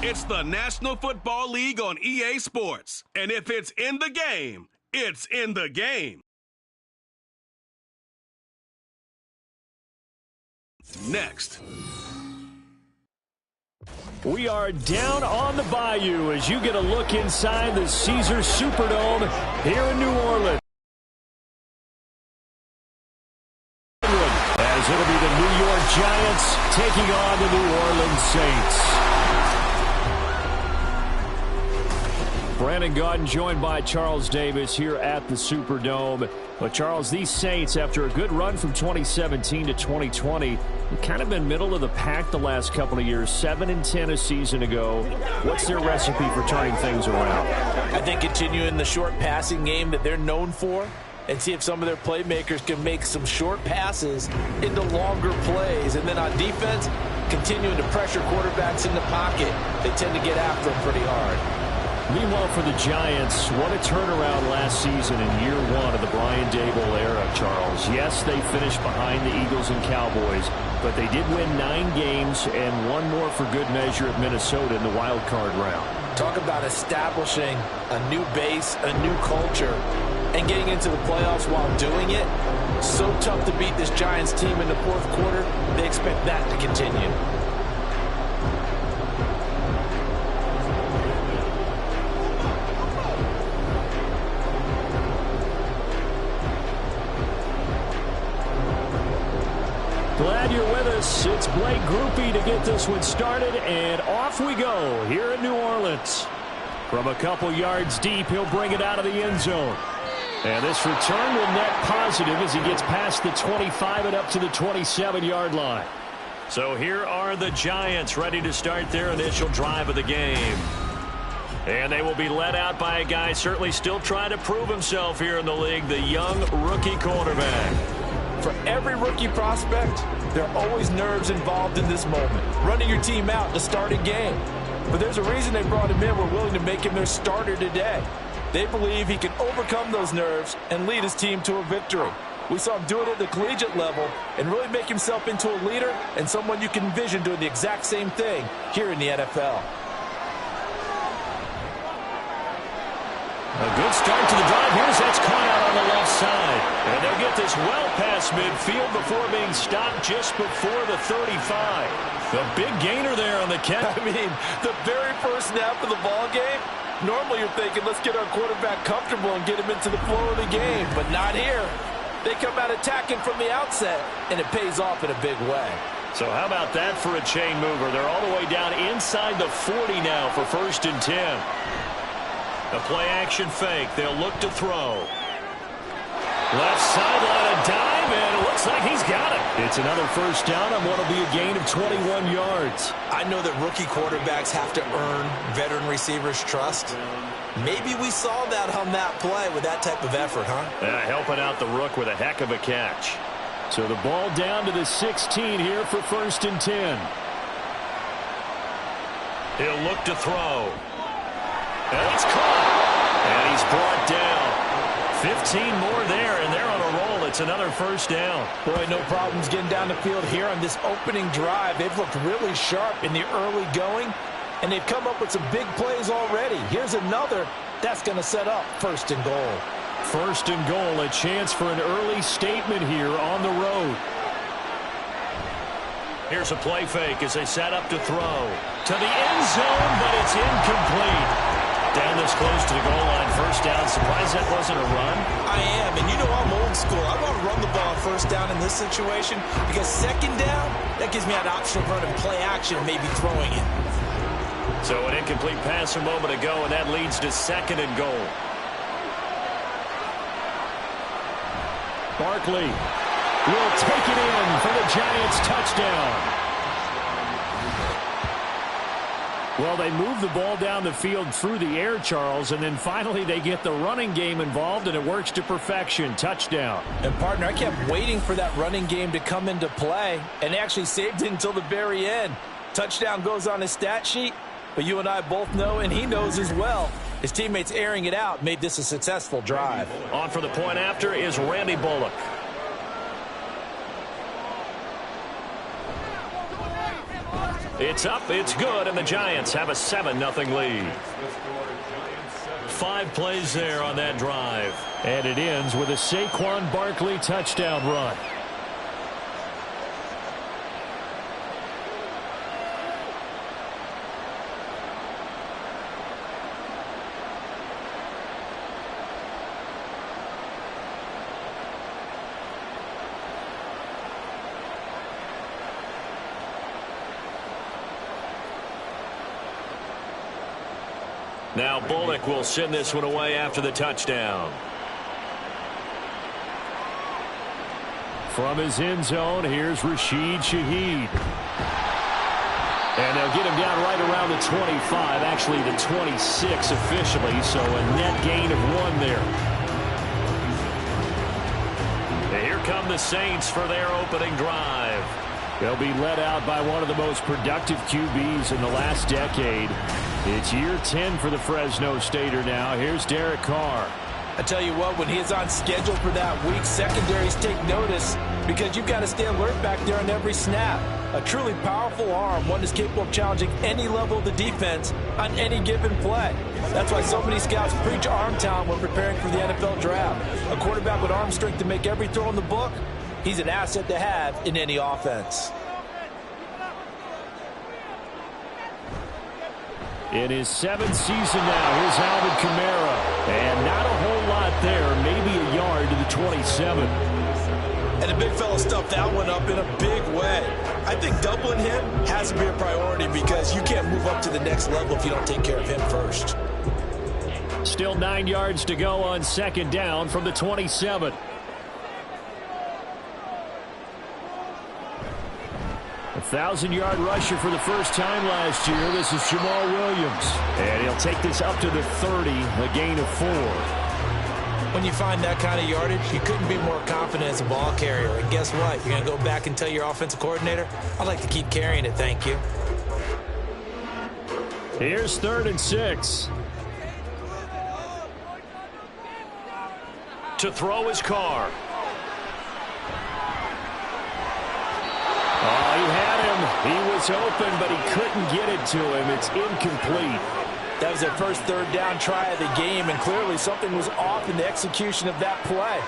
It's the National Football League on EA Sports. And if it's in the game, it's in the game. Next. We are down on the bayou as you get a look inside the Caesars Superdome here in New Orleans. As it'll be the New York Giants taking on the New Orleans Saints. Brandon Gaudin joined by Charles Davis here at the Superdome. But, Charles, these Saints, after a good run from 2017 to 2020, have kind of been middle of the pack the last couple of years, 7-10 a season ago. What's their recipe for turning things around? I think continuing the short passing game that they're known for and see if some of their playmakers can make some short passes into longer plays. And then on defense, continuing to pressure quarterbacks in the pocket. They tend to get after them pretty hard. Meanwhile, for the Giants, what a turnaround last season in year one of the Brian Daboll era, Charles. Yes, they finished behind the Eagles and Cowboys, but they did win 9 games and one more for good measure at Minnesota in the wild card round. Talk about establishing a new base, a new culture, and getting into the playoffs while doing it. So tough to beat this Giants team in the fourth quarter. They expect that to continue. Glad you're with us. It's Blake Groupie to get this one started, and off we go here in New Orleans. From a couple yards deep, he'll bring it out of the end zone. And this return will net positive as he gets past the 25 and up to the 27-yard line. So here are the Giants ready to start their initial drive of the game. And they will be led out by a guy certainly still trying to prove himself here in the league, the young rookie quarterback. For every rookie prospect, there are always nerves involved in this moment. Running your team out to start a game. But there's a reason they brought him in. We're willing to make him their starter today. They believe he can overcome those nerves and lead his team to a victory. We saw him do it at the collegiate level and really make himself into a leader and someone you can envision doing the exact same thing here in the NFL. A good start to the drive. Here's that's caught out on the left side. And they'll get this well past midfield before being stopped just before the 35. The big gainer there on the catch. I mean, the very first snap of the ball game, normally you're thinking, let's get our quarterback comfortable and get him into the flow of the game. But not here. They come out attacking from the outset, and it pays off in a big way. So how about that for a chain mover? They're all the way down inside the 40 now for 1st and 10. A play-action fake. They'll look to throw. Left sideline, a dive, and it looks like he's got it. It's another first down on what will be a gain of 21 yards. I know that rookie quarterbacks have to earn veteran receivers' trust. Maybe we saw that on that play with that type of effort, huh? Yeah, helping out the rook with a heck of a catch. So the ball down to the 16 here for 1st and 10. He'll look to throw. And it's caught. And he's brought down. 15 more there, and they're on a roll. It's another first down. Boy, no problems getting down the field here on this opening drive. They've looked really sharp in the early going, and they've come up with some big plays already. Here's another that's going to set up 1st and goal. 1st and goal, a chance for an early statement here on the road. Here's a play fake as they set up to throw. To the end zone, but it's incomplete. Down this close to the goal line, first down. Surprised that wasn't a run? I am, and you know I'm old school. I want to run the ball on 1st down in this situation because 2nd down, that gives me an option of running play action and maybe throwing it. So an incomplete pass a moment ago, and that leads to 2nd and goal. Barkley will take it in for the Giants touchdown. Well, they move the ball down the field through the air, Charles, and then finally they get the running game involved, and it works to perfection. Touchdown. And, partner, I kept waiting for that running game to come into play, and actually saved it until the very end. Touchdown goes on his stat sheet, but you and I both know, and he knows as well, his teammates airing it out made this a successful drive. On for the point after is Randy Bullock. It's up, it's good, and the Giants have a 7-0 lead. 5 plays there on that drive. And it ends with a Saquon Barkley touchdown run. Now Bullock will send this one away after the touchdown. From his end zone, here's Rashid Shaheed. And they'll get him down right around the 25, actually the 26 officially, so a net gain of 1 there. And here come the Saints for their opening drive. They'll be led out by one of the most productive QBs in the last decade. It's year 10 for the Fresno Stater now. Here's Derek Carr. I tell you what, when he is on schedule for that week, secondaries take notice because you've got to stay alert back there on every snap. A truly powerful arm, one is capable of challenging any level of the defense on any given play. That's why so many scouts preach arm talent when preparing for the NFL draft. A quarterback with arm strength to make every throw in the book, he's an asset to have in any offense. In his 7th season now, here's Alvin Kamara. And not a whole lot there, maybe a yard to the 27. And the big fella stuffed that one up in a big way. I think doubling him has to be a priority because you can't move up to the next level if you don't take care of him first. Still 9 yards to go on 2nd down from the 27. A 1,000-yard rusher for the first time last year. This is Jamal Williams. And he'll take this up to the 30, a gain of 4. When you find that kind of yardage, you couldn't be more confident as a ball carrier. And guess what? You're going to go back and tell your offensive coordinator, I'd like to keep carrying it, thank you. Here's 3rd and 6. To throw his Carr. Oh, he had him. He was open, but he couldn't get it to him. It's incomplete. That was their first 3rd down try of the game, and clearly something was off in the execution of that play.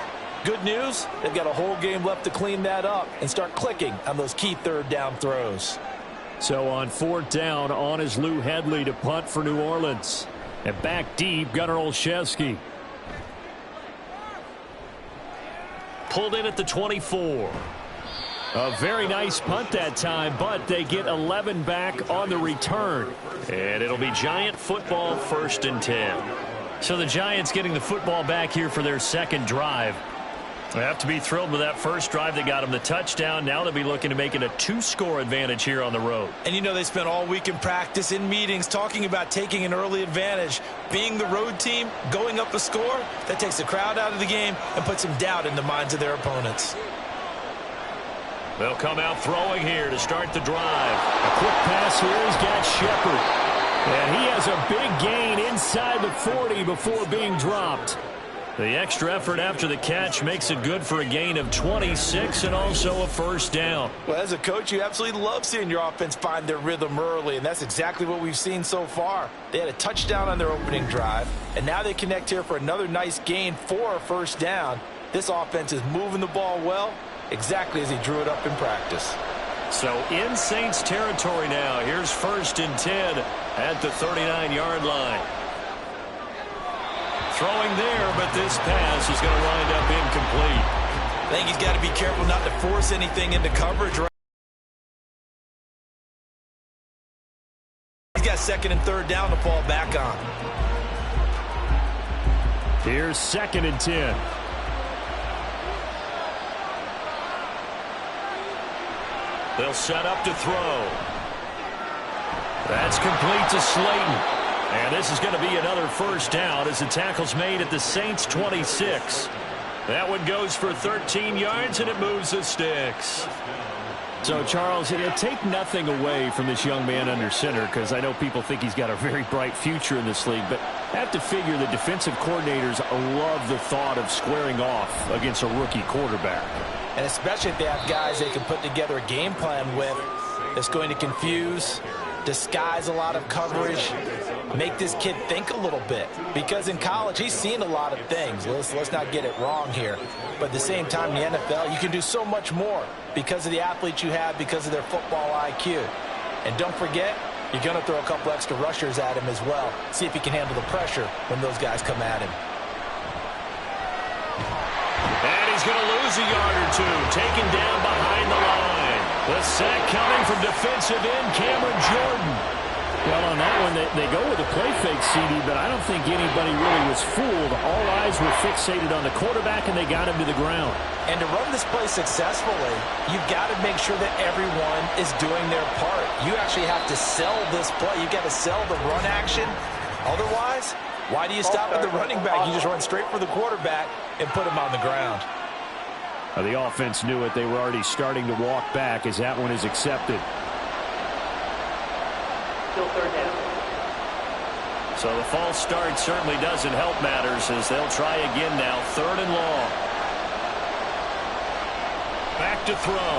Good news, they've got a whole game left to clean that up and start clicking on those key 3rd down throws. So on 4th down, on is Lou Hedley to punt for New Orleans. And back deep, Gunnar Olszewski. Pulled in at the 24. A very nice punt that time, but they get 11 back on the return. And it'll be Giant football, 1st and 10. So the Giants getting the football back here for their 2nd drive. They have to be thrilled with that first drive that got them the touchdown. Now they'll be looking to make it a 2-score advantage here on the road. And you know they spent all week in practice, in meetings, talking about taking an early advantage. Being the road team, going up a score, that takes the crowd out of the game and puts some doubt in the minds of their opponents. They'll come out throwing here to start the drive. A quick pass here. He's got Shepard. And he has a big gain inside the 40 before being dropped. The extra effort after the catch makes it good for a gain of 26 and also a 1st down. Well, as a coach, you absolutely love seeing your offense find their rhythm early, and that's exactly what we've seen so far. They had a touchdown on their opening drive, and now they connect here for another nice gain for a 1st down. This offense is moving the ball well, exactly as he drew it up in practice. So in Saints territory now. Here's 1st and 10 at the 39-yard line. Throwing there, but this pass is going to wind up incomplete. I think he's got to be careful not to force anything into coverage. He's got 2nd and 3rd down to fall back on. Here's 2nd and 10. They'll set up to throw. That's complete to Slayton. And this is going to be another 1st down as the tackle's made at the Saints' 26. That one goes for 13 yards, and it moves the sticks. So, Charles, take nothing away from this young man under center, because I know people think he's got a very bright future in this league, but I have to figure the defensive coordinators love the thought of squaring off against a rookie quarterback. And especially if they have guys they can put together a game plan with. that's going to confuse, disguise a lot of coverage, make this kid think a little bit. Because in college, he's seen a lot of things. Let's not get it wrong here. But at the same time, in the NFL, you can do so much more because of the athletes you have, because of their football IQ. And don't forget, you're going to throw a couple extra rushers at him as well. See if he can handle the pressure when those guys come at him. And he's going to lose a yard or two, taken down behind the line. The sack coming from defensive end Cameron Jordan. Well, on that one, they go with a play fake, CD, but I don't think anybody really was fooled. All eyes were fixated on the quarterback, and they got him to the ground. And to run this play successfully, you've got to make sure that everyone is doing their part. You actually have to sell this play. You've got to sell the run action. Otherwise, why do you stop at the running back? You just run straight for the quarterback and put him on the ground. The offense knew it. They were already starting to walk back as that one is accepted. Still third down. So the false start certainly doesn't help matters as they'll try again now. 3rd and long. Back to throw.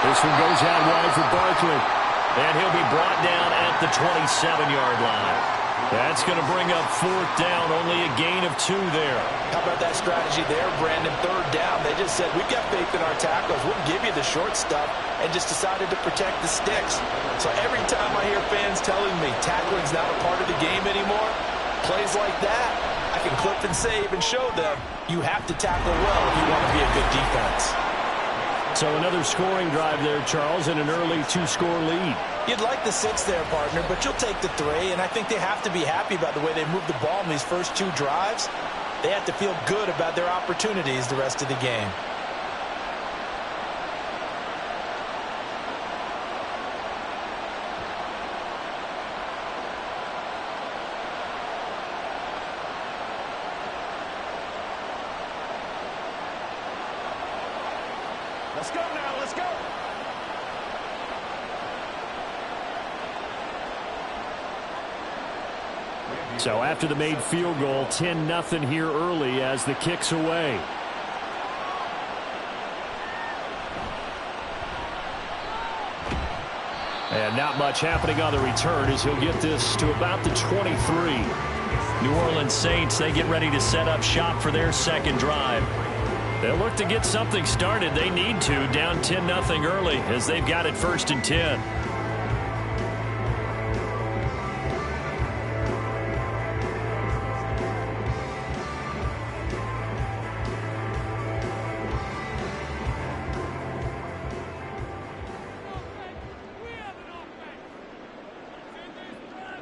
This one goes out wide for Barkley. And he'll be brought down at the 27-yard line. That's going to bring up 4th down, only a gain of 2 there. How about that strategy there, Brandon? 3rd down. They just said, we've got faith in our tackles. We'll give you the short stuff, and just decided to protect the sticks. So every time I hear fans telling me tackling's not a part of the game anymore, plays like that, I can clip and save and show them you have to tackle well if you want to be a good defense. So another scoring drive there, Charles, and an early 2-score lead. You'd like the 6 there, partner, but you'll take the 3, and I think they have to be happy about the way they moved the ball in these first 2 drives. They have to feel good about their opportunities the rest of the game. Let's go now, let's go. So after the made field goal, 10-0 here early as the kick's away. And not much happening on the return as he'll get this to about the 23. New Orleans Saints, they get ready to set up shop for their second drive. They'll look to get something started. They need to, down 10-0 early as they've got it 1st and 10.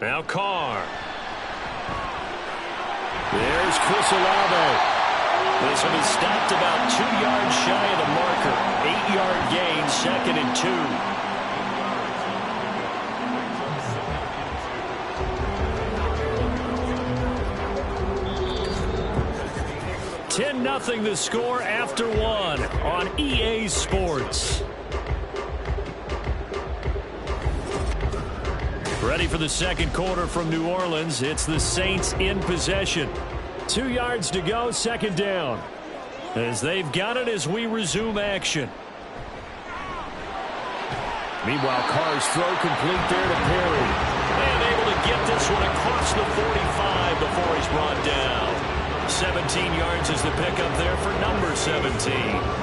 Now Carr. There's Chris Olave. This one is stopped about 2 yards shy of the marker. 8-yard gain, 2nd and 2. 10-0 the score after 1 on EA Sports. Ready for the second quarter from New Orleans. It's the Saints in possession. 2 yards to go, 2nd down. As they've got it as we resume action. Meanwhile, Carr's throw complete there to Perry. And able to get this one across the 45 before he's brought down. 17 yards is the pickup there for number 17.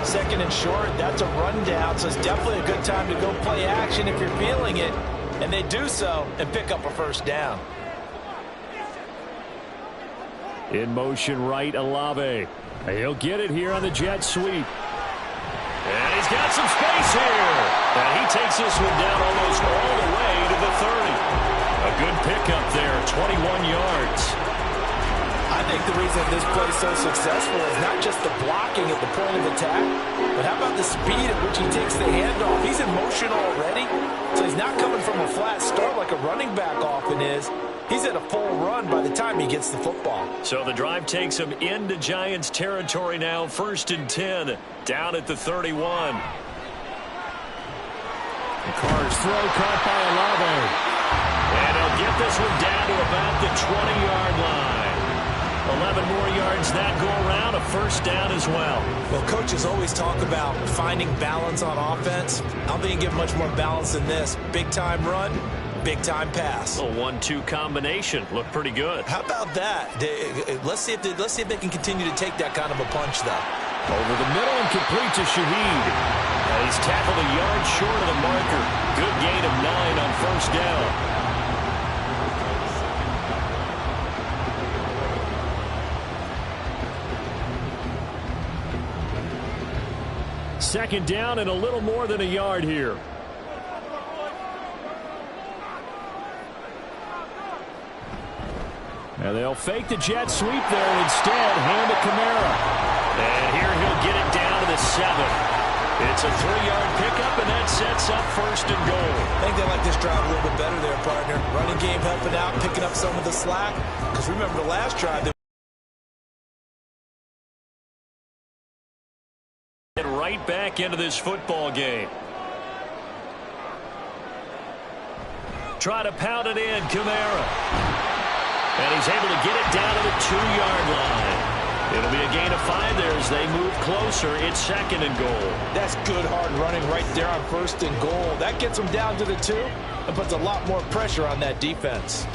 2nd and short, that's a rundown, so it's definitely a good time to go play action if you're feeling it. And they do so and pick up a 1st down. In motion right, Olave. He'll get it here on the jet sweep. And he's got some space here. And he takes this one down almost all the way to the 30. A good pickup there, 21 yards. I think the reason this play is so successful is not just the blocking at the point of attack, but how about the speed at which he takes the handoff? He's in motion already, so he's not coming from a flat start like a running back often is. He's at a full run by the time he gets the football. So the drive takes him into Giants territory now, 1st and 10, down at the 31. And Carr's throw caught by Olave. And he'll get this one down to about the 20-yard line. 11 more yards that go around, a first down as well. Well, coaches always talk about finding balance on offense. I don't think you get much more balance than this. Big-time run, big-time pass. A 1-2 combination. Looked pretty good. How about that? Let's see if they can continue to take that kind of a punch, though. Over the middle and complete to Shaheed. And he's tackled a yard short of the marker. Good gain of 9 on first down. Second down and a little more than a yard here. And they'll fake the jet sweep there and instead hand it Kamara. And here he'll get it down to the 7. It's a 3-yard pickup, and that sets up first and goal. I think they like this drive a little bit better there, partner. Running game helping out, picking up some of the slack. Because remember the last drive, they right back into this football game. Try to pound it in, Kamara. And he's able to get it down to the 2-yard line. It'll be a gain of 5 there as they move closer. It's second and goal. That's good hard running right there on first and goal. That gets them down to the 2 and puts a lot more pressure on that defense.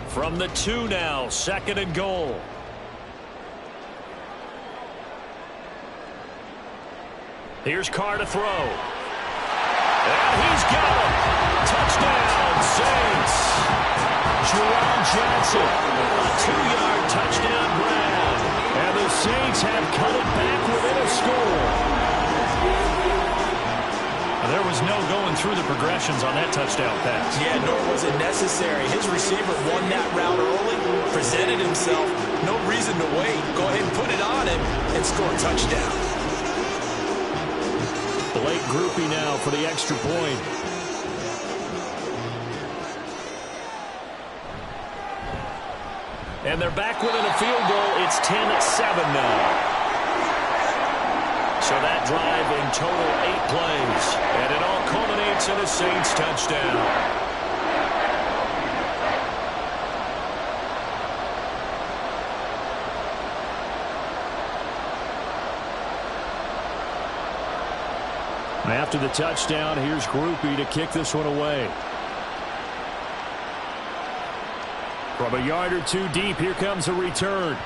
From the 2 now, second and goal. Here's Carr to throw. And he's got it. Touchdown, Saints. Jerome Johnson, a 2-yard touchdown grab. And the Saints have cut it back within a score. There was no going through the progressions on that touchdown pass. Yeah, nor was it necessary. His receiver won that route early, presented himself. No reason to wait. Go ahead and put it on him and score a touchdown. Blake Groupie now for the extra point. And they're back within a field goal. It's 10-7 now. So that drive in total 8 plays. And it all culminates in a Saints touchdown. After the touchdown, here's Groupie to kick this one away. From a yard or 2 deep, here comes a return.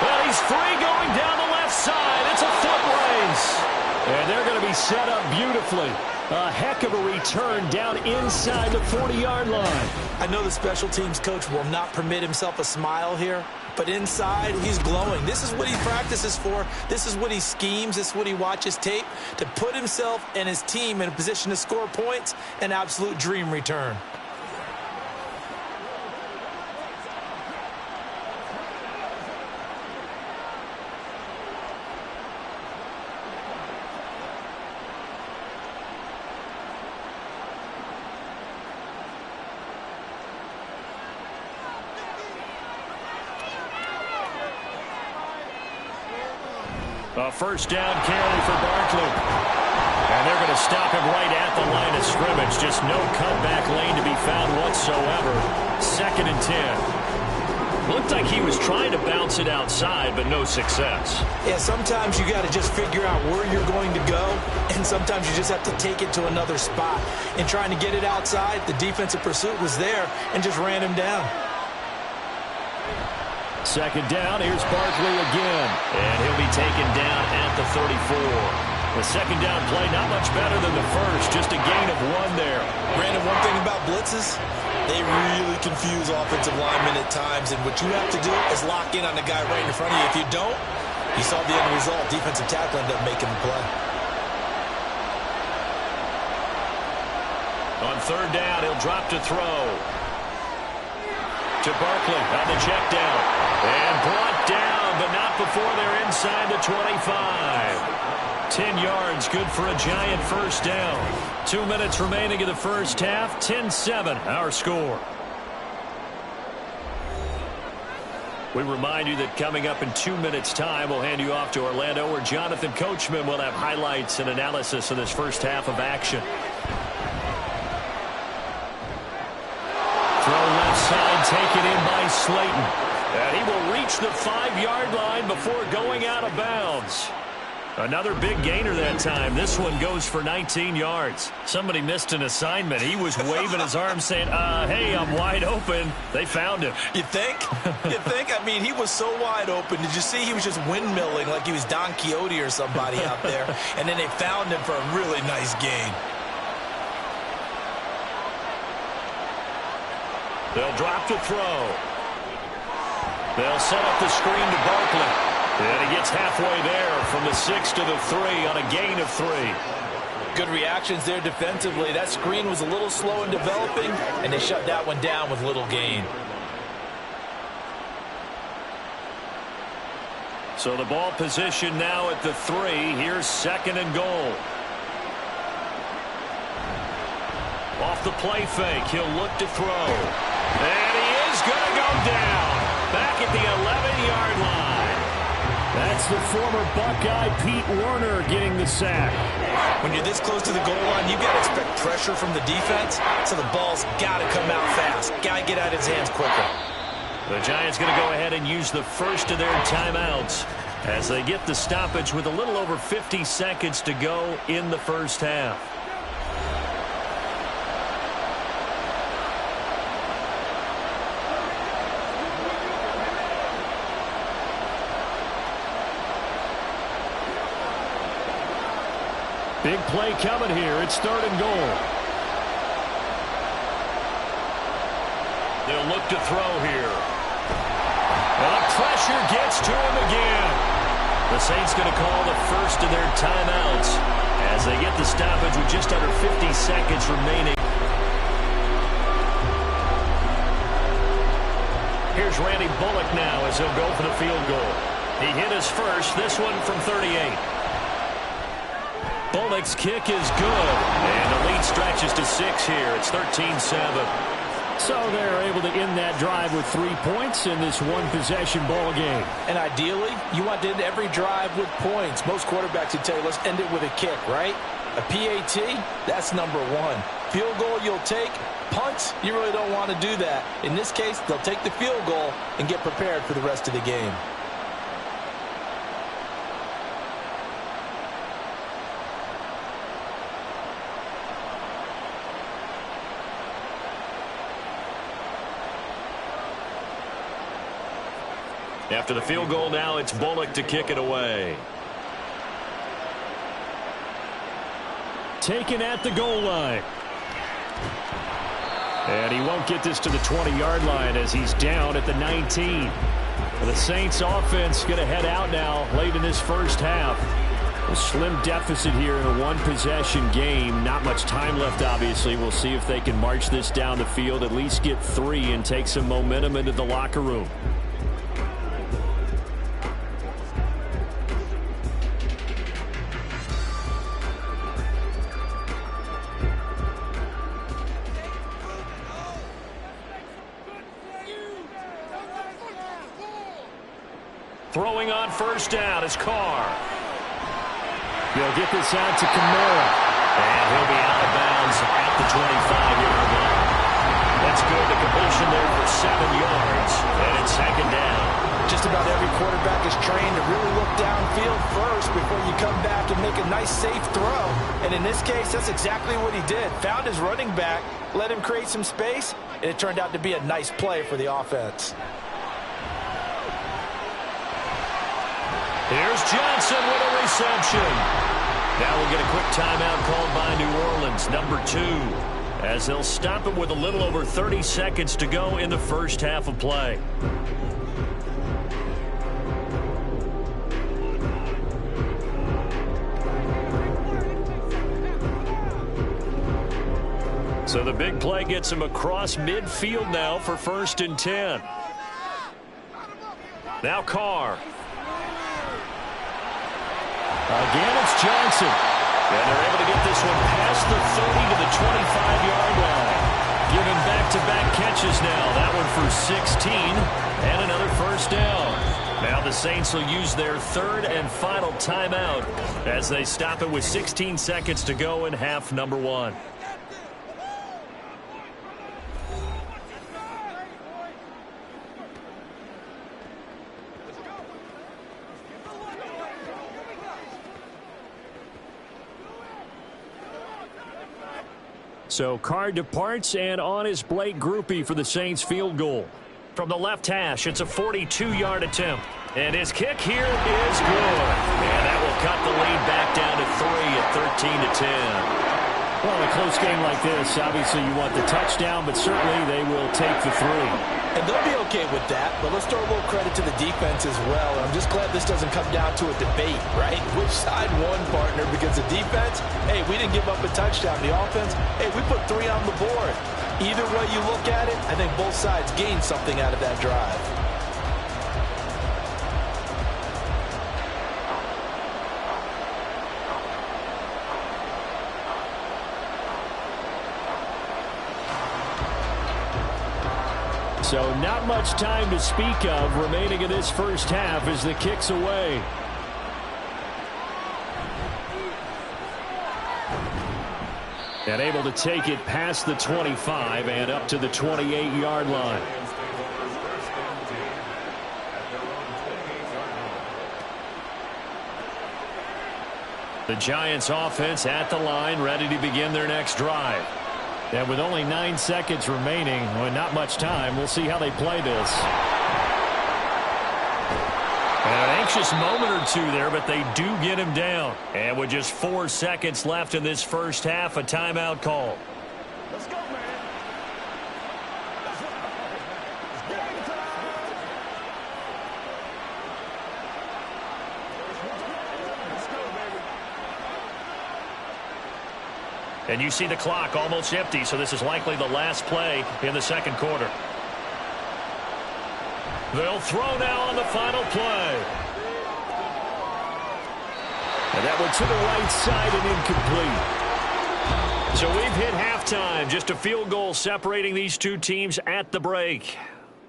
Well, he's free going down the left side. It's a foot race. And they're going to be set up beautifully. A heck of a return down inside the 40-yard line. I know the special teams coach will not permit himself a smile here, but inside, he's glowing. This is what he practices for. This is what he schemes. This is what he watches tape to put himself and his team in a position to score points. An absolute dream return. A first down carry for Barkley. And they're going to stop him right at the line of scrimmage. Just no cutback lane to be found whatsoever. 2nd and 10. Looked like he was trying to bounce it outside, but no success. Yeah, sometimes you got to just figure out where you're going to go, and sometimes you just have to take it to another spot. In trying to get it outside, the defensive pursuit was there and just ran him down. 2nd down, here's Barkley again. And he'll be taken down at the 34. The 2nd down play, not much better than the first. Just a gain of 1 there. Brandon, one thing about blitzes, they really confuse offensive linemen at times. And what you have to do is lock in on the guy right in front of you. If you don't, you saw the end result. Defensive tackle ended up making the play. On 3rd down, he'll drop to throw. To Barkley on the check down. And brought down, but not before they're inside the 25. 10 yards, good for a giant first down. 2 minutes remaining in the first half. 10-7, our score. We remind you that coming up in 2 minutes' time, we'll hand you off to Orlando, where Jonathan Coachman will have highlights and analysis of this first half of action. taken in by Slayton. And he will reach the 5-yard line before going out of bounds. Another big gainer that time. This one goes for 19 yards. Somebody missed an assignment. He was waving his arm saying, hey, I'm wide open. They found him. You think? You think? I mean, he was so wide open. Did you see he was just windmilling like he was Don Quixote or somebody out there? And then they found him for a really nice gain. They'll drop the throw. They'll set up the screen to Barkley. And he gets halfway there from the 6 to the 3 on a gain of 3. Good reactions there defensively. That screen was a little slow in developing, and they shut that one down with little gain. So the ball position now at the 3. Here's 2nd and goal. Off the play fake, he'll look to throw. And he is going to go down. Back at the 11-yard line. That's the former Buckeye Pete Werner getting the sack. When you're this close to the goal line, you've got to expect pressure from the defense, so the ball's got to come out fast. Got to get out of his hands quicker. The Giants going to go ahead and use the first of their timeouts as they get the stoppage with a little over 50 seconds to go in the first half. Big play coming here. It's 3rd and goal. They'll look to throw here. Well, the pressure gets to him again. The Saints going to call the first of their timeouts as they get the stoppage with just under 50 seconds remaining. Here's Randy Bullock now as he'll go for the field goal. He hit his first, this one from 38. Bullock's kick is good, and the lead stretches to 6 here. It's 13-7. So they're able to end that drive with 3 points in this one-possession ball game. And ideally, you want to end every drive with points. Most quarterbacks would tell you, let's end it with a kick, right? A PAT, that's number 1. Field goal you'll take. Punts, you really don't want to do that. In this case, they'll take the field goal and get prepared for the rest of the game. After the field goal now, it's Bullock to kick it away. Taken at the goal line. And he won't get this to the 20-yard line as he's down at the 19. The Saints offense going to head out now late in this first half. A slim deficit here in a one-possession game. Not much time left, obviously. We'll see if they can march this down the field, at least get 3 and take some momentum into the locker room. Throwing on first down is Carr. He'll get this out to Kamara. And he'll be out of bounds at the 25-yard line. That's good. The completion there for 7 yards. And it's 2nd down. Just about every quarterback is trained to really look downfield first before you come back and make a nice, safe throw. And in this case, that's exactly what he did. Found his running back, let him create some space, and it turned out to be a nice play for the offense. Here's Johnson with a reception. Now we'll get a quick timeout called by New Orleans, number 2, as they'll stop it with a little over 30 seconds to go in the first half of play. So the big play gets him across midfield now for 1st and 10. Now Carr. Again, it's Johnson. And they're able to get this one past the 30 to the 25-yard line. Giving back-to-back catches now. That one for 16 and another first down. Now the Saints will use their 3rd and final timeout as they stop it with 16 seconds to go in half number 1. So Carr departs, and on is Blake Grupe for the Saints field goal. From the left hash, it's a 42-yard attempt. And his kick here is good. And that will cut the lead back down to 3 at 13-10. Well, in a close game like this, obviously you want the touchdown, but certainly they will take the 3. And they'll be okay with that, but let's throw a little credit to the defense as well. I'm just glad this doesn't come down to a debate, right? Which side won, partner? Because the defense, hey, we didn't give up a touchdown. The offense, hey, we put 3 on the board. Either way you look at it, I think both sides gained something out of that drive. So not much time to speak of remaining in this first half as the kick's away. And able to take it past the 25 and up to the 28-yard line. The Giants offense at the line, ready to begin their next drive. And with only 9 seconds remaining, well, not much time, we'll see how they play this. An anxious moment or two there, but they do get him down. And with just 4 seconds left in this first half, a timeout call. Let's go, man. And you see the clock almost empty, so this is likely the last play in the second quarter. They'll throw now on the final play. And that one to the right side and incomplete. So we've hit halftime. Just a field goal separating these two teams at the break.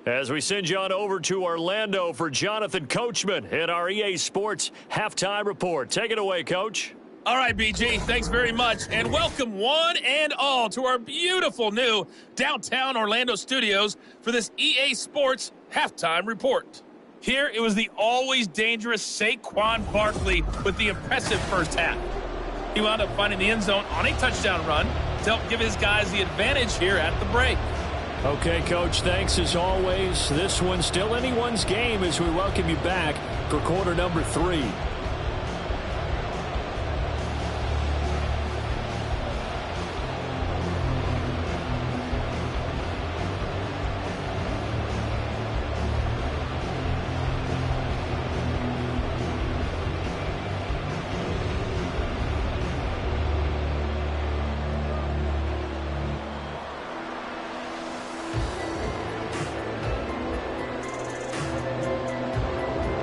As we send you on over to Orlando for Jonathan Coachman at our EA Sports Halftime Report. Take it away, Coach. All right, BG, thanks very much. And welcome one and all to our beautiful new downtown Orlando studios for this EA Sports Halftime Report. Here, it was the always dangerous Saquon Barkley with the impressive first half. He wound up finding the end zone on a touchdown run to help give his guys the advantage here at the break. Okay, Coach, thanks as always. This one's still anyone's game as we welcome you back for quarter number 3.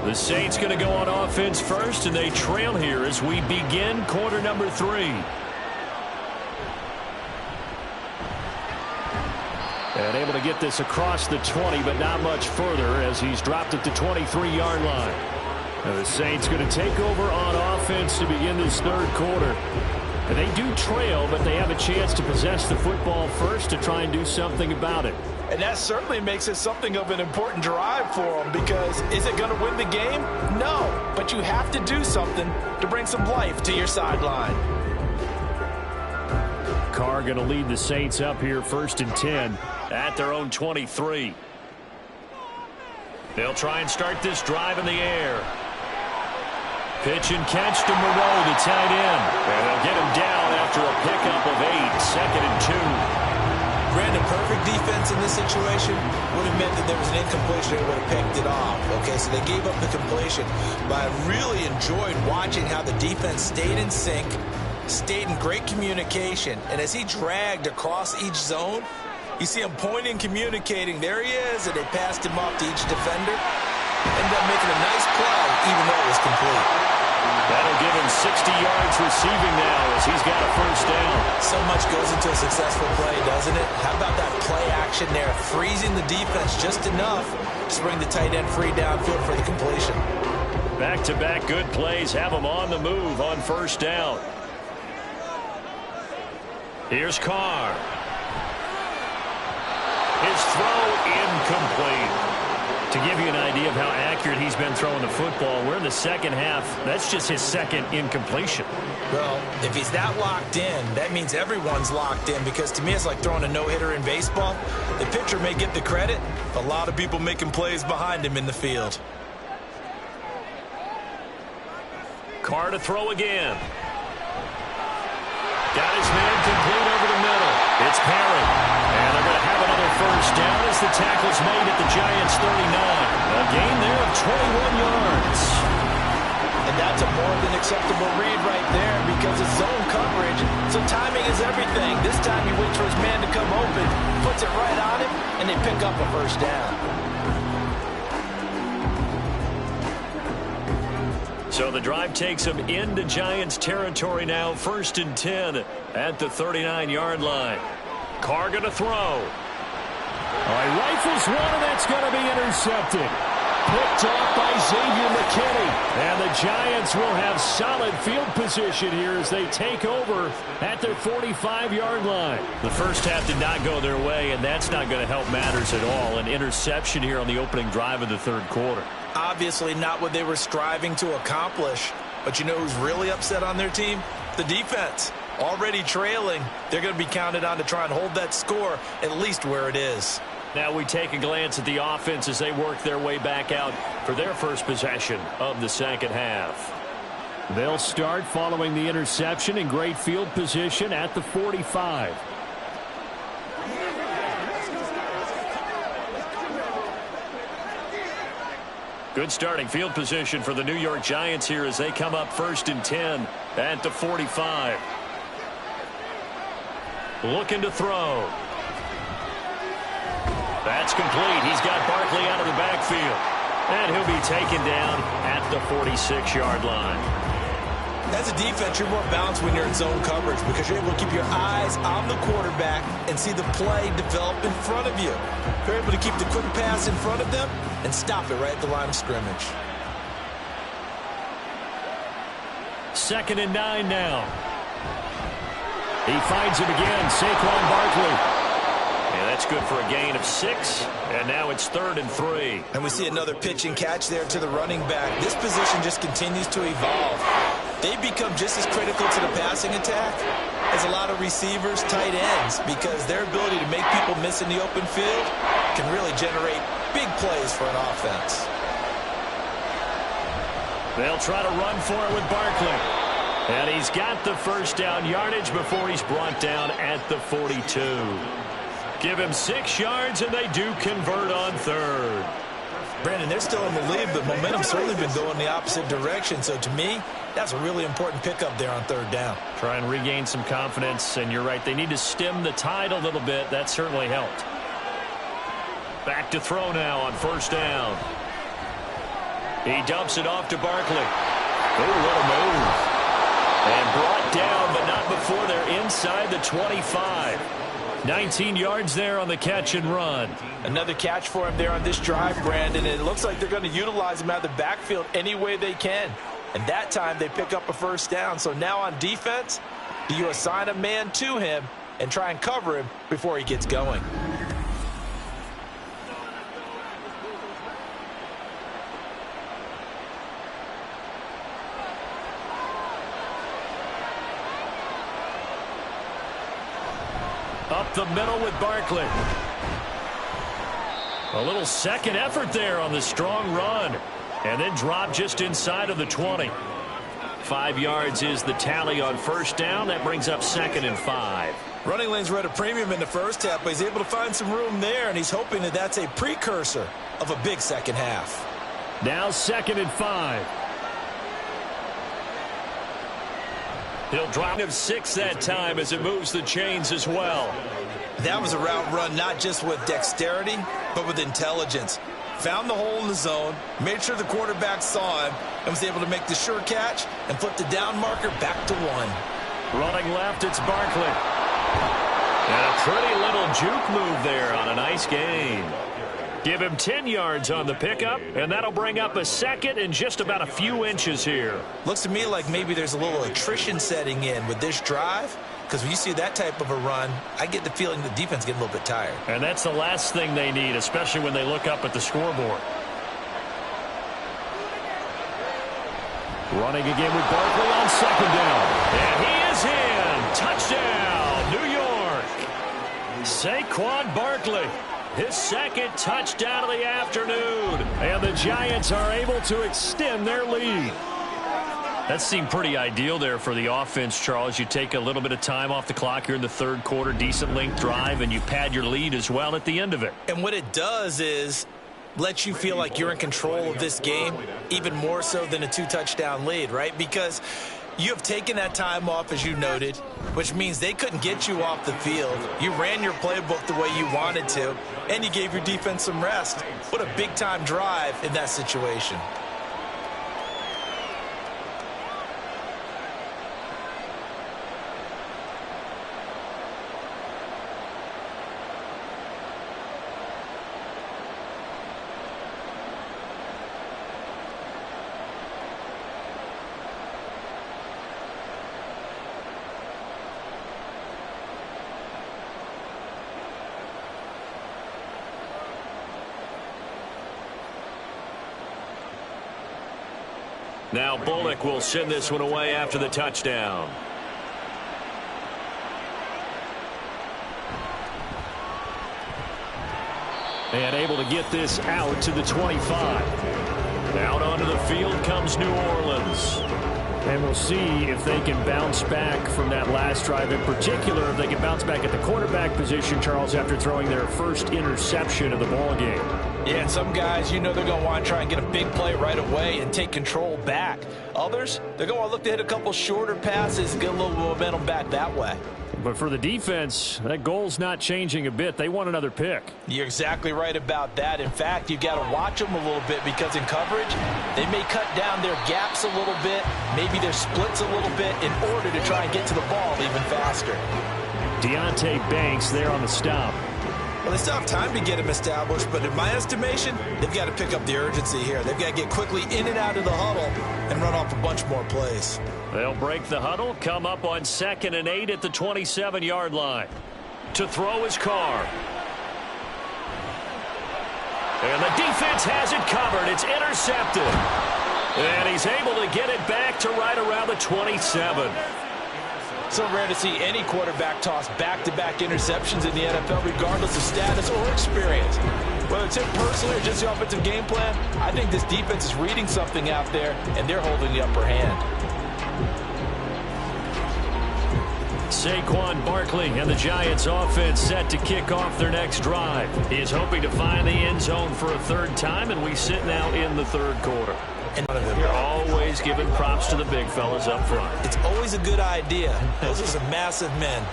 The Saints going to go on offense first, and they trail here as we begin quarter number 3. And able to get this across the 20, but not much further as he's dropped at the 23-yard line. Now the Saints going to take over on offense to begin this third quarter. And they do trail, but they have a chance to possess the football first to try and do something about it. And that certainly makes it something of an important drive for them, because is it going to win the game? No, but you have to do something to bring some life to your sideline. Carr going to lead the Saints up here first and 10 at their own 23. They'll try and start this drive in the air. Pitch and catch to Moreau, the tight end. And they'll get him down after a pickup of 8, second and 2. Granted, perfect defense in this situation would have meant that there was an incompletion and would have picked it off. Okay, so they gave up the completion. But I really enjoyed watching how the defense stayed in sync, stayed in great communication. And as he dragged across each zone, you see him pointing, communicating. There he is, and they passed him off to each defender. Ended up making a nice play, even though it was complete. That'll give him 60 yards receiving now as he's got a first down. So much goes into a successful play, doesn't it? How about that play action there, freezing the defense just enough to bring the tight end free downfield for the completion. Back-to-back good plays have him on the move on first down. Here's Carr. His throw incomplete. To give you an idea of how accurate he's been throwing the football, we're in the second half. That's just his second incompletion. Well, if he's that locked in, that means everyone's locked in, because to me it's like throwing a no-hitter in baseball. The pitcher may get the credit, but a lot of people making plays behind him in the field. Carr to throw again. Got his man complete over the middle. It's Perry. And they're going to have another first down as the tackle's made at the Giants' 39. A gain there of 21 yards. And that's a more than acceptable read right there, because it's zone coverage, so timing is everything. This time he waits for his man to come open, puts it right on him, and they pick up a first down. So the drive takes them into Giants territory now, 1st and 10 at the 39-yard line. Carr going to throw. All right, rifles one, and that's going to be intercepted. Picked off by Xavier McKinney. And the Giants will have solid field position here as they take over at their 45-yard line. The first half did not go their way, and that's not going to help matters at all. An interception here on the opening drive of the third quarter. Obviously not what they were striving to accomplish. But you know who's really upset on their team? The defense. Already trailing. They're going to be counted on to try and hold that score at least where it is. Now we take a glance at the offense as they work their way back out for their first possession of the second half. They'll start following the interception in great field position at the 45. Good starting field position for the New York Giants here as they come up 1st and 10 at the 45. Looking to throw. That's complete. He's got Barkley out of the backfield. And he'll be taken down at the 46-yard line. As a defense, you're more balanced when you're in zone coverage, because you're able to keep your eyes on the quarterback and see the play develop in front of you. You're able to keep the quick pass in front of them and stop it right at the line of scrimmage. 2nd and 9 now. He finds him again, Saquon Barkley. And that's good for a gain of 6. And now it's 3rd and 3. And we see another pitch and catch there to the running back. This position just continues to evolve. They become just as critical to the passing attack as a lot of receivers, tight ends, because their ability to make people miss in the open field can really generate big plays for an offense. They'll try to run for it with Barkley. And he's got the first down yardage before he's brought down at the 42. Give him 6 yards, and they do convert on 3rd. Brandon, they're still in the lead, but momentum's certainly been going the opposite direction. So to me, that's a really important pickup there on 3rd down. Try and regain some confidence, and you're right. They need to stem the tide a little bit. That certainly helped. Back to throw now on 1st down. He dumps it off to Barkley. Oh, what a move. And brought down, but not before they're inside the 25. 19 yards there on the catch and run. Another catch for him there on this drive, Brandon. And it looks like they're going to utilize him out of the backfield any way they can. And that time they pick up a first down. So now on defense, do you assign a man to him and try and cover him before he gets going? Up the middle with Barkley. A little second effort there on the strong run. And then drop just inside of the 20. 5 yards is the tally on 1st down. That brings up 2nd and 5. Running lanes were at a premium in the first half, but he's able to find some room there, and he's hoping that that's a precursor of a big second half. Now 2nd and 5. He'll drop him 6 that time as it moves the chains as well. That was a route run not just with dexterity, but with intelligence. Found the hole in the zone, made sure the quarterback saw him, and was able to make the sure catch and flip the down marker back to 1. Running left, it's Barkley. And a pretty little juke move there on a nice gain. Give him 10 yards on the pickup, and that'll bring up a 2nd and just about a few inches here. Looks to me like maybe there's a little attrition setting in with this drive, because when you see that type of a run, I get the feeling the defense getting a little bit tired. And that's the last thing they need, especially when they look up at the scoreboard. Running again with Barkley on second down. And he is in. Touchdown, New York. Saquon Barkley, his second touchdown of the afternoon. And the Giants are able to extend their lead. That seemed pretty ideal there for the offense, Charles. You take a little bit of time off the clock here in the third quarter, decent length drive, and you pad your lead as well at the end of it. And what it does is let you feel like you're in control of this game, even more so than a 2-touchdown lead, right? Because you have taken that time off, as you noted, which means they couldn't get you off the field. You ran your playbook the way you wanted to, and you gave your defense some rest. What a big-time drive in that situation. Now Bullock will send this one away after the touchdown. And able to get this out to the 25. Out onto the field comes New Orleans. And we'll see if they can bounce back from that last drive, in particular if they can bounce back at the quarterback position, Charles, after throwing their first interception of the ball game. Yeah, and some guys, you know, they're going to want to try and get a big play right away and take control back. Others, they're going to look to hit a couple shorter passes and get a little momentum back that way. But for the defense, that goal's not changing a bit. They want another pick. You're exactly right about that. In fact, you've got to watch them a little bit because in coverage, they may cut down their gaps a little bit, maybe their splits a little bit in order to try and get to the ball even faster. Deonte Banks there on the stop. Well, they still have time to get him established, but in my estimation, they've got to pick up the urgency here. They've got to get quickly in and out of the huddle and run off a bunch more plays. They'll break the huddle, come up on 2nd and 8 at the 27-yard line. To throw is Carr. And the defense has it covered. It's intercepted. And he's able to get it back to right around the 27. So rare to see any quarterback toss back-to-back interceptions in the NFL, regardless of status or experience. Whether it's him personally or just the offensive game plan, I think this defense is reading something out there, and they're holding the upper hand. Saquon Barkley and the Giants offense set to kick off their next drive. He is hoping to find the end zone for a third time, and we sit now in the third quarter. You're always giving props to the big fellas up front. It's always a good idea. Those are some massive men.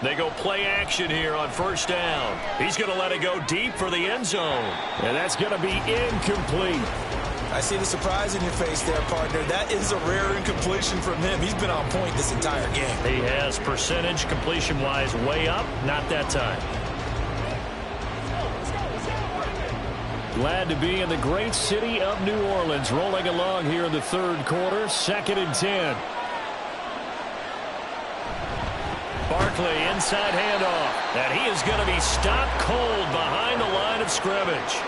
They go play action here on first down. He's going to let it go deep for the end zone. And that's going to be incomplete. I see the surprise in your face there, partner. That is a rare incompletion from him. He's been on point this entire game. He has percentage completion-wise way up. Not that time. Glad to be in the great city of New Orleans, rolling along here in the third quarter, 2nd and 10. Barkley inside handoff, and he is going to be stopped cold behind the line of scrimmage.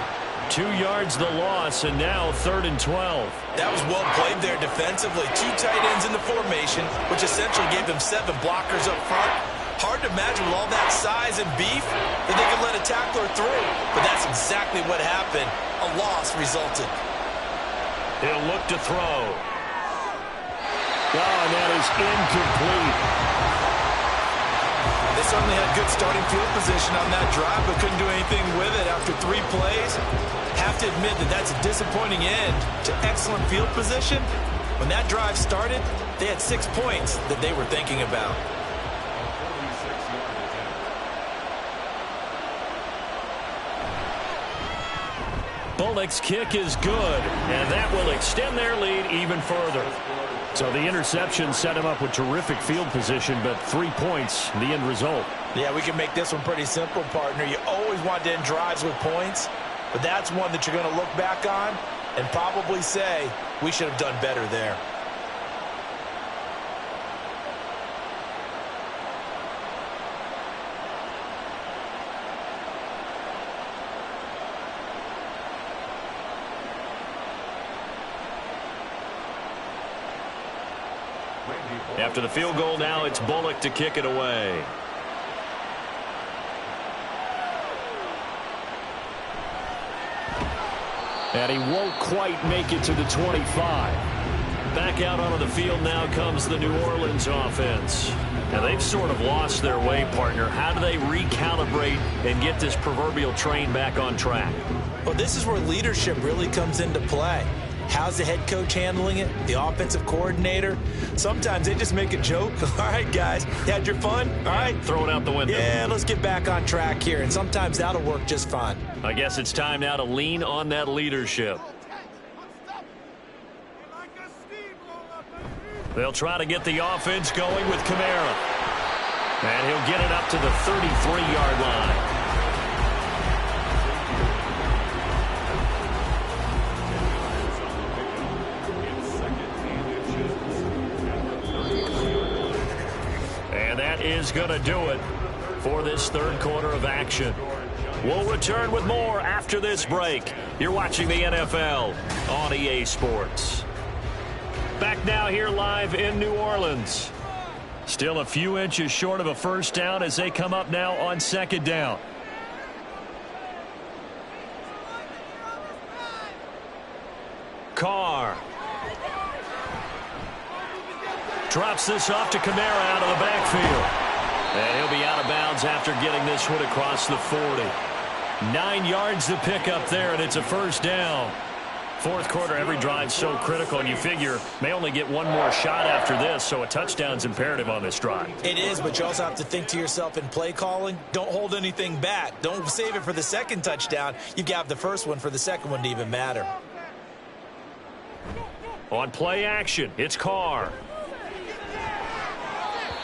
2 yards the loss, and now 3rd and 12. That was well played there defensively. 2 tight ends in the formation, which essentially gave them 7 blockers up front. Hard to imagine with all that size and beef that they could let a tackler through. But that's exactly what happened. A loss resulted. He'll look to throw. Oh, and that is incomplete. They certainly had good starting field position on that drive, but couldn't do anything with it after 3 plays. Have to admit that that's a disappointing end to excellent field position. When that drive started, they had 6 points that they were thinking about. Bullock's kick is good, and that will extend their lead even further. So the interception set him up with terrific field position, but 3 points, the end result. Yeah, we can make this one pretty simple, partner. You always want to end drives with points, but that's one that you're going to look back on and probably say, we should have done better there. After the field goal now, it's Bullock to kick it away. And he won't quite make it to the 25. Back out onto the field now comes the New Orleans offense. Now they've sort of lost their way, partner. How do they recalibrate and get this proverbial train back on track? Well, this is where leadership really comes into play. How's the head coach handling it? The offensive coordinator? Sometimes they just make a joke. All right, guys, you had your fun? All right. Throw it out the window. Yeah, let's get back on track here. And sometimes that'll work just fine. I guess it's time now to lean on that leadership. They'll try to get the offense going with Kamara. And he'll get it up to the 33-yard line. And that is going to do it for this third quarter of action. We'll return with more after this break. You're watching the NFL on EA Sports. Back now here live in New Orleans. Still a few inches short of a first down as they come up now on second down. Carr. Drops this off to Kamara out of the backfield. And he'll be out of bounds after getting this one across the 40. 9 yards to pick up there, and it's a first down. Fourth quarter, every drive's so critical, and you figure may only get one more shot after this, so a touchdown's imperative on this drive. It is, but you also have to think to yourself in play calling, don't hold anything back. Don't save it for the second touchdown. You've got the first one for the second one to even matter. On play action, it's Carr.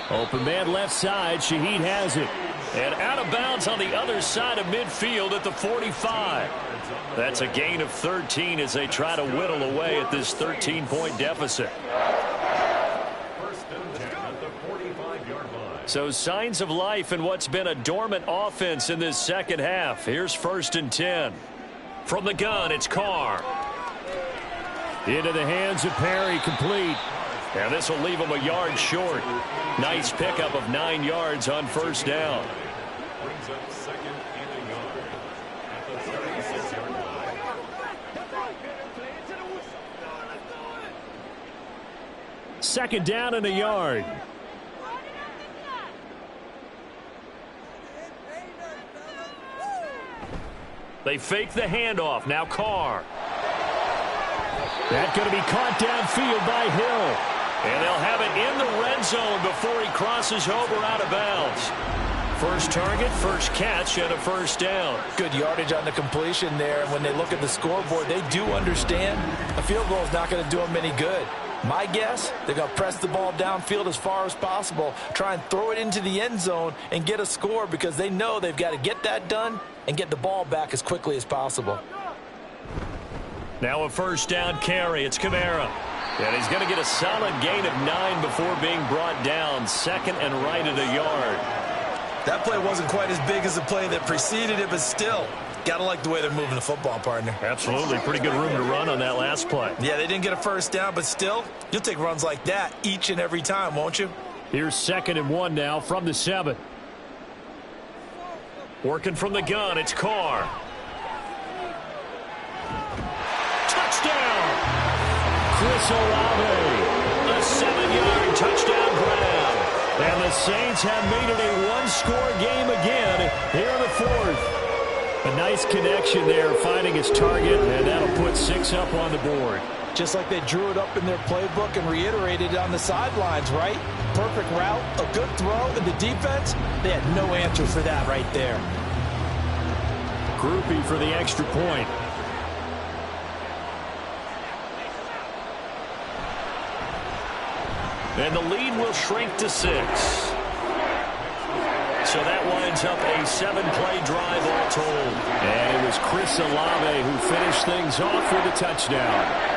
Open man left side, Shaheed has it. And out of bounds on the other side of midfield at the 45. That's a gain of 13 as they try to whittle away at this 13-point deficit. So signs of life in what's been a dormant offense in this second half. Here's 1st and 10. From the gun, it's Carr. Into the hands of Perry, complete. And this will leave him a yard short. Nice pickup of 9 yards on first down. Brings up second and a yard at the 36-yard line. Second down and a yard. They fake the handoff. Now Carr. That's going to be caught downfield by Hill. And they'll have it in the red zone before he crosses over out of bounds. First target, first catch, and a first down. Good yardage on the completion there. And when they look at the scoreboard, they do understand a field goal is not going to do them any good. My guess, they're going to press the ball downfield as far as possible, try and throw it into the end zone and get a score because they know they've got to get that done and get the ball back as quickly as possible. Now a first down carry. It's Kamara. And he's going to get a solid gain of 9 before being brought down. Second and right at a yard. That play wasn't quite as big as the play that preceded it, but still, got to like the way they're moving the football, partner. Absolutely. Pretty good room to run on that last play. Yeah, they didn't get a first down, but still, you'll take runs like that each and every time, won't you? Here's 2nd and 1 now from the 7. Working from the gun, it's Carr. Touchdown! Chris Olave, a 7-yard touchdown grab. And the Saints have made it a one-score game again here in the fourth. A nice connection there, finding his target, and that'll put 6 up on the board. Just like they drew it up in their playbook and reiterated it on the sidelines, right? Perfect route, a good throw, and the defense, they had no answer for that right there. Groupie for the extra point. And the lead will shrink to 6. So that winds up a 7-play drive all told. And it was Chris Olave who finished things off with a touchdown.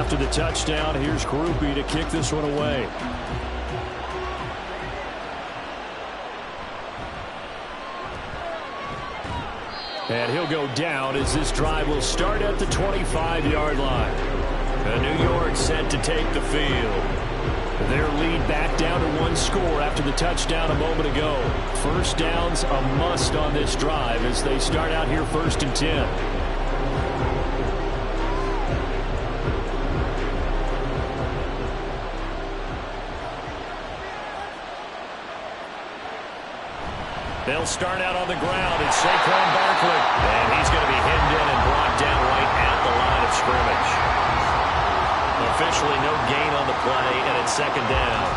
After the touchdown, here's Groupie to kick this one away. And he'll go down as this drive will start at the 25-yard line. And New York set to take the field. Their lead back down to one score after the touchdown a moment ago. First down's a must on this drive as they start out here 1st and 10. They'll start out on the ground. It's Saquon Barkley. And he's going to be hemmed in and brought down right at the line of scrimmage. Officially no gain on the play, and it's 2nd down.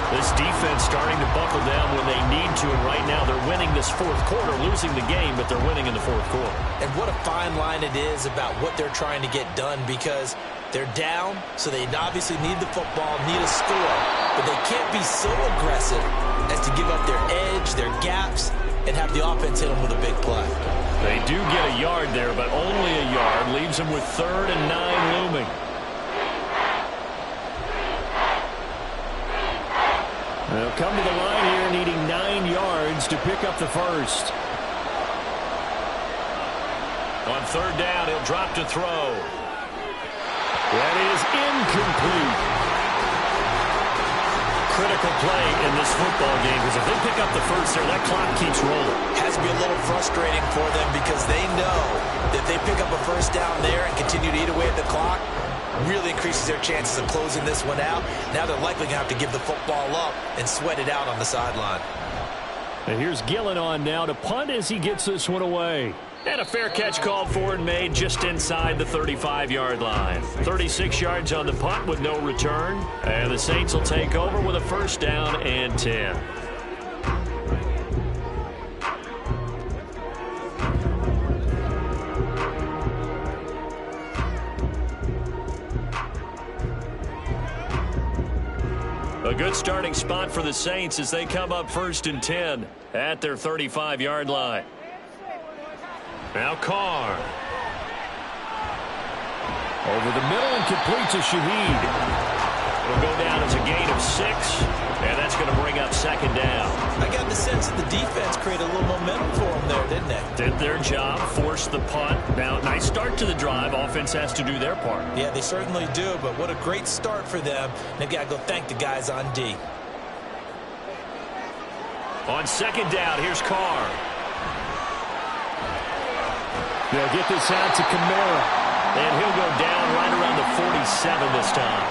This defense starting to buckle down when they need to, and right now they're winning this 4th quarter, losing the game, but they're winning in the 4th quarter. And what a fine line it is about what they're trying to get done, because they're down, so they obviously need the football, need a score, but they can't be so aggressive as to give up their edge, their gaps, and have the offense hit them with a big play. They do get a yard there, but only a yard. Leaves them with 3rd and 9 looming. They'll come to the line here needing 9 yards to pick up the first. On 3rd down, he'll drop to throw. That is incomplete. Critical play in this football game, because if they pick up the first there, that clock keeps rolling. Has to be a little frustrating for them because they know that if they pick up a first down there and continue to eat away at the clock, really increases their chances of closing this one out. Now they're likely going to have to give the football up and sweat it out on the sideline. And here's Gillen on now to punt as he gets this one away. And a fair catch called for and made just inside the 35-yard line. 36 yards on the punt with no return. And the Saints will take over with a 1st down and 10. A good starting spot for the Saints as they come up 1st and 10 at their 35-yard line. Now Carr. Over the middle and complete to Shaheed. It'll go down as a gain of 6, and that's going to bring up 2nd down. I got the sense that the defense created a little momentum for them there, didn't they? Did their job, forced the punt. Now, nice start to the drive. Offense has to do their part. Yeah, they certainly do, but what a great start for them. They've got to go thank the guys on D. On 2nd down, here's Carr. They'll get this out to Kamara. And he'll go down right around the 47 this time.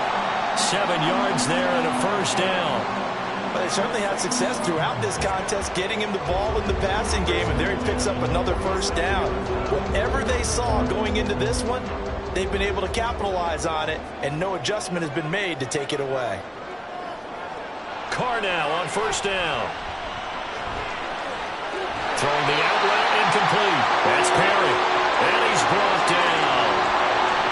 7 yards there and a 1st down. Well, they certainly had success throughout this contest getting him the ball in the passing game, and there he picks up another 1st down. Whatever they saw going into this one, they've been able to capitalize on it, and no adjustment has been made to take it away. Carr now on 1st down. Throwing the out route incomplete. That's Perry. And he's brought down.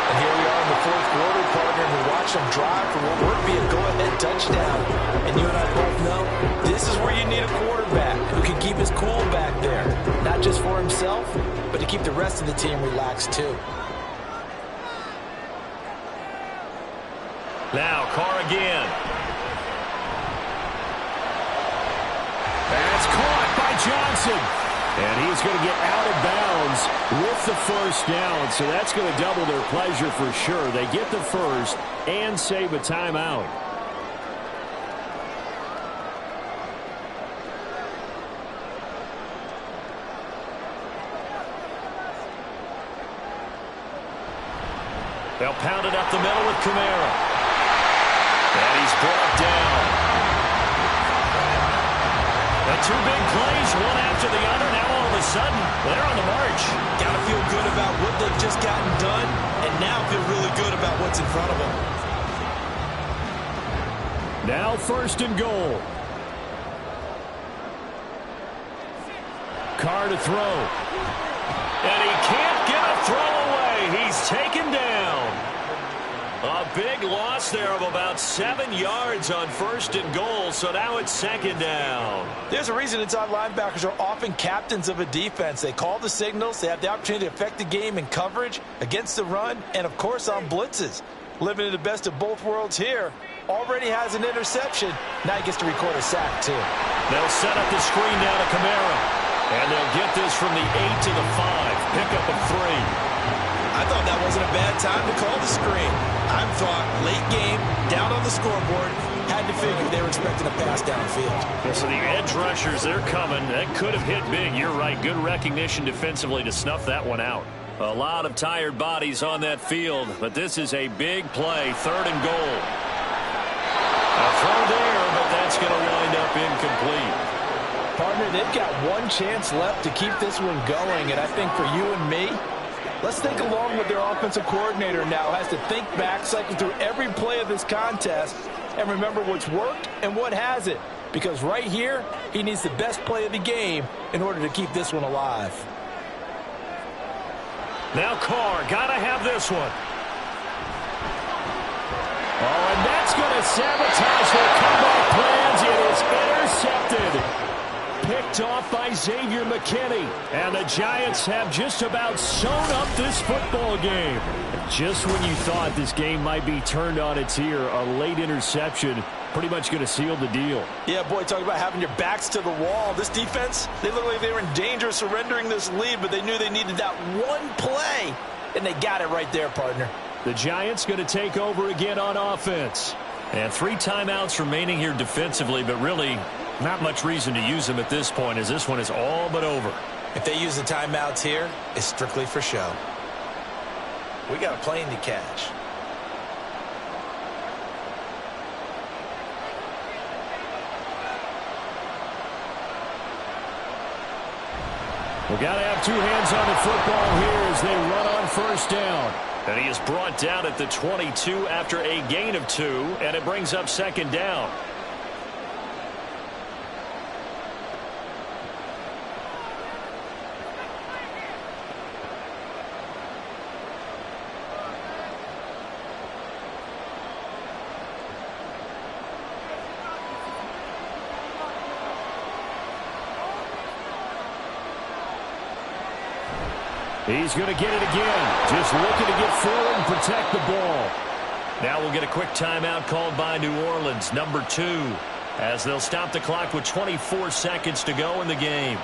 And here we are in the 4th quarter, partner, and we watch them drive for what would be a go-ahead touchdown. And you and I both know this is where you need a quarterback who can keep his cool back there. Not just for himself, but to keep the rest of the team relaxed too. Now Carr again. That's caught by Johnson. And he's going to get out of bounds with the 1st down. So that's going to double their pleasure for sure. They get the first and save a timeout. They'll pound it up the middle with Kamara. And he's brought down. The 2 big plays, one after the other. Now all of a sudden, they're on the march. Got to feel good about what they've just gotten done, and now feel really good about what's in front of them. Now 1st and goal. Carr to throw. And he can't get a throw away. He's taken down. A big loss there of about 7 yards on 1st and goal, so now it's 2nd down. There's a reason inside linebackers are often captains of a defense. They call the signals. They have the opportunity to affect the game in coverage, against the run, and, of course, on blitzes. living in the best of both worlds here. Already has an interception. Now he gets to record a sack, too. They'll set up the screen down to Kamara. And they'll get this from the 8 to the 5. Pickup of 3. I thought that wasn't a bad time to call the screen. I thought late game, down on the scoreboard, had to figure they were expecting a pass downfield. Yeah, so the edge rushers, they're coming. That could have hit big. You're right. Good recognition defensively to snuff that one out. A lot of tired bodies on that field, but this is a big play. 3rd and goal. A throw there, but that's going to wind up incomplete. Partner, they've got one chance left to keep this one going, and I think for you and me, let's think along with their offensive coordinator now. Has to think back, cycle through every play of this contest, and remember what's worked and what hasn't. Because right here, he needs the best play of the game in order to keep this one alive. Now Carr, got to have this one. Oh, and that's going to sabotage their comeback plans. It is intercepted. Picked off by Xavier McKinney. And the Giants have just about sewn up this football game. Just when you thought this game might be turned on its ear, a late interception pretty much going to seal the deal. Yeah, boy, talk about having your backs to the wall. This defense, they looked like they were in danger of surrendering this lead, but they knew they needed that one play, and they got it right there, partner. The Giants going to take over again on offense. And 3 timeouts remaining here defensively, but really not much reason to use them at this point, as this one is all but over. If they use the timeouts here, it's strictly for show. We got a plane to catch. We've got to have 2 hands on the football here as they run on 1st down. And he is brought down at the 22 after a gain of 2, and it brings up 2nd down. He's going to get it again. Just looking to get forward and protect the ball. Now we'll get a quick timeout called by New Orleans, number 2, as they'll stop the clock with 24 seconds to go in the game.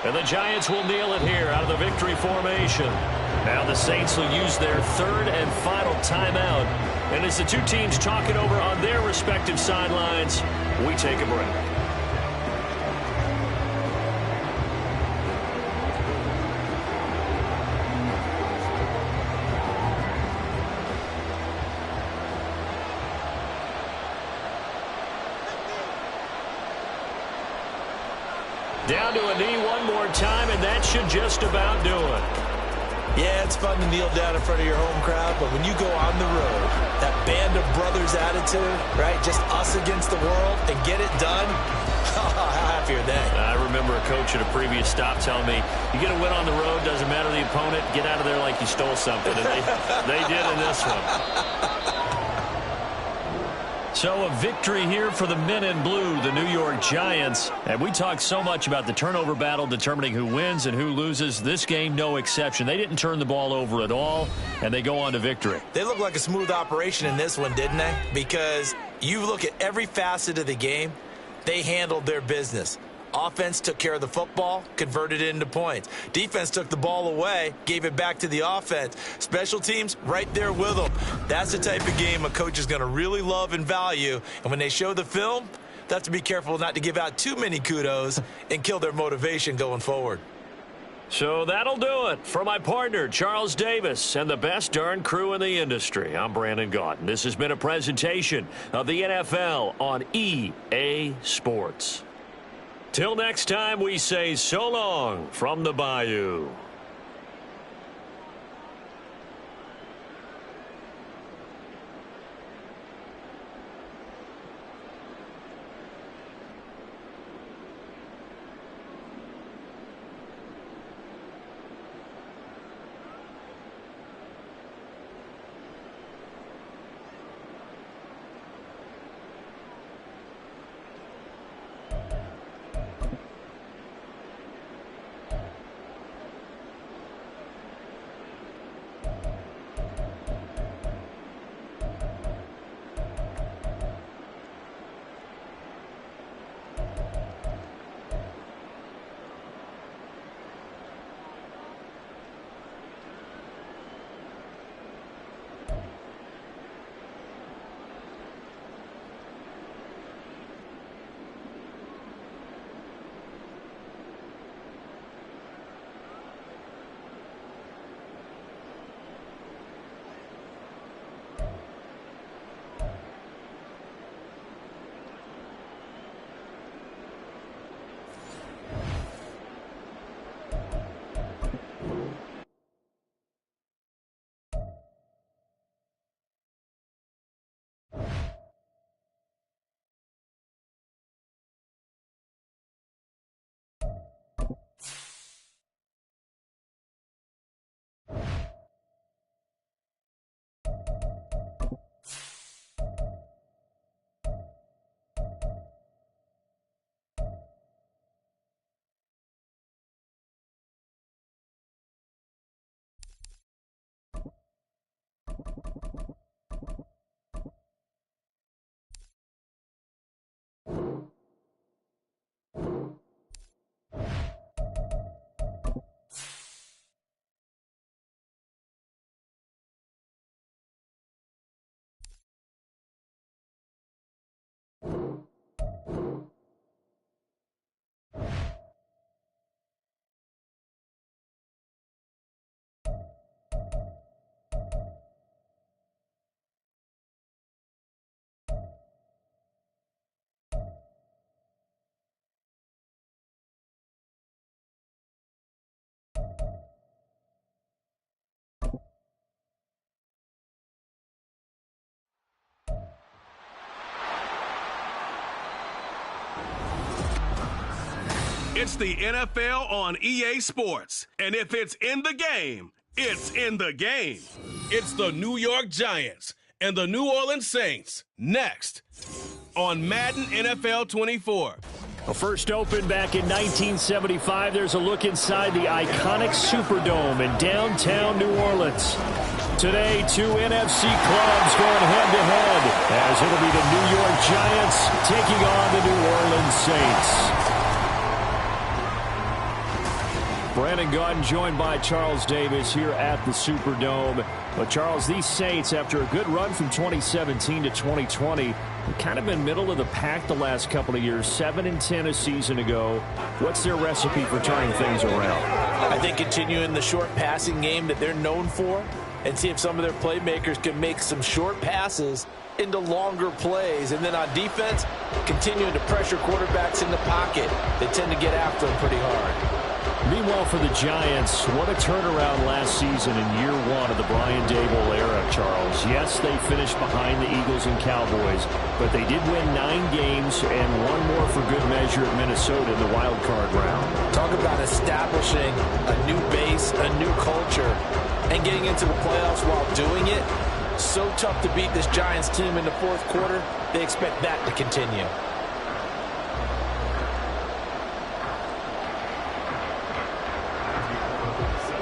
And the Giants will kneel it here out of the victory formation. Now the Saints will use their 3rd and final timeout. And as the 2 teams talk it over on their respective sidelines, we take a break. Down to a knee one more time, and that should just about do it. Yeah, it's fun to kneel down in front of your home crowd, but when you go on the road, that band of brothers attitude, right, just us against the world, and get it done, how happy are they? I remember a coach at a previous stop telling me, you get a win on the road, doesn't matter the opponent, get out of there like you stole something, and they did in this one. So a victory here for the men in blue, the New York Giants. And we talked so much about the turnover battle determining who wins and who loses. This game, no exception. They didn't turn the ball over at all, and they go on to victory. They look like a smooth operation in this one, didn't they? Because you look at every facet of the game, they handled their business. Offense took care of the football, converted it into points. Defense took the ball away, gave it back to the offense. Special teams, right there with them. That's the type of game a coach is going to really love and value. And when they show the film, they have to be careful not to give out too many kudos and kill their motivation going forward. So that'll do it for my partner, Charles Davis, and the best darn crew in the industry. I'm Brandon Gaudin. This has been a presentation of the NFL on EA Sports. Till next time, we say so long from the Bayou. It's the NFL on EA Sports. And if it's in the game, it's in the game. It's the New York Giants and the New Orleans Saints next on Madden NFL 24. Well, first opened back in 1975, there's a look inside the iconic Superdome in downtown New Orleans. Today, two NFC clubs going head-to-head, as it'll be the New York Giants taking on the New Orleans Saints. Brandon Gaudin joined by Charles Davis here at the Superdome. But Charles, these Saints, after a good run from 2017 to 2020, have kind of been middle of the pack the last couple of years, 7-10 a season ago. What's their recipe for turning things around? I think continuing the short passing game that they're known for, and see if some of their playmakers can make some short passes into longer plays. And then on defense, continuing to pressure quarterbacks in the pocket. They tend to get after them pretty hard. Meanwhile, for the Giants, what a turnaround last season in year one of the Brian Daboll era, Charles. Yes, they finished behind the Eagles and Cowboys, but they did win 9 games and one more for good measure at Minnesota in the wild card round. Talk about establishing a new base, a new culture, and getting into the playoffs while doing it. So tough to beat this Giants team in the fourth quarter. They expect that to continue.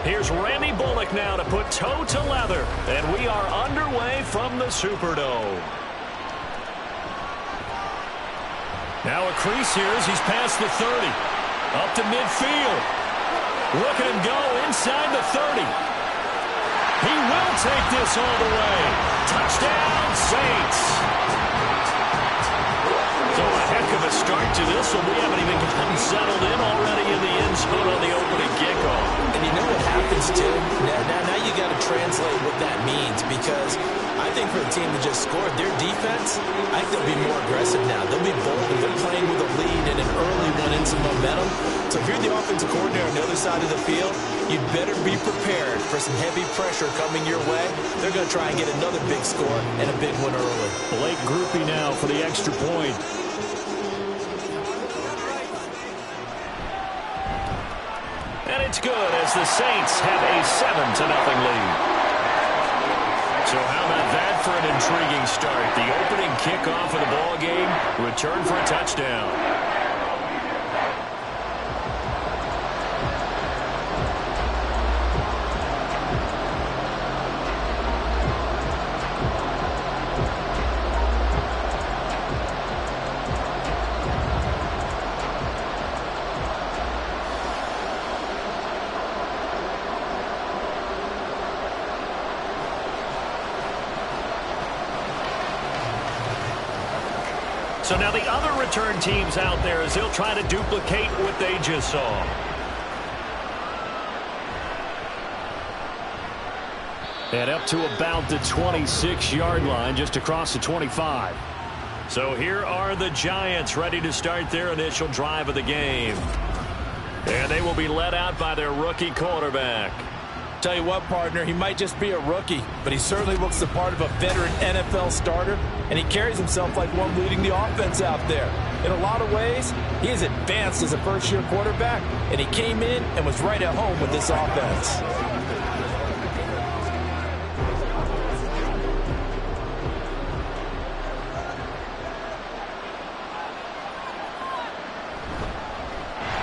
Here's Randy Bullock now to put toe to leather, and we are underway from the Superdome. Now a crease here as he's past the 30. Up to midfield. Look at him go inside the 30. He will take this all the way. Touchdown, Saints. So a heck of a start to this one. We haven't even gotten settled in already in the end zone on the opening kickoff. And you know what happens, too? Now you got to translate what that means, because I think for a team that just scored, their defense, I think they'll be more aggressive now. They'll be bold. They're playing with a lead and an early one and some momentum. So if you're the offensive coordinator on the other side of the field, you'd better be prepared for some heavy pressure coming your way. They're going to try and get another big score and a big one early. Blake Groupie now for the extra point. And it's good as the Saints have a 7-0 lead. So how about that for an intriguing start? The opening kickoff of the ball game, return for a touchdown. So now the other return teams out there as they'll try to duplicate what they just saw. And up to about the 26-yard line, just across the 25. So here are the Giants ready to start their initial drive of the game. And they will be led out by their rookie quarterback. Tell you what, partner, he might just be a rookie, but he certainly looks the part of a veteran NFL starter, and he carries himself like one leading the offense out there. In a lot of ways, he is advanced as a first-year quarterback, and he came in and was right at home with this offense.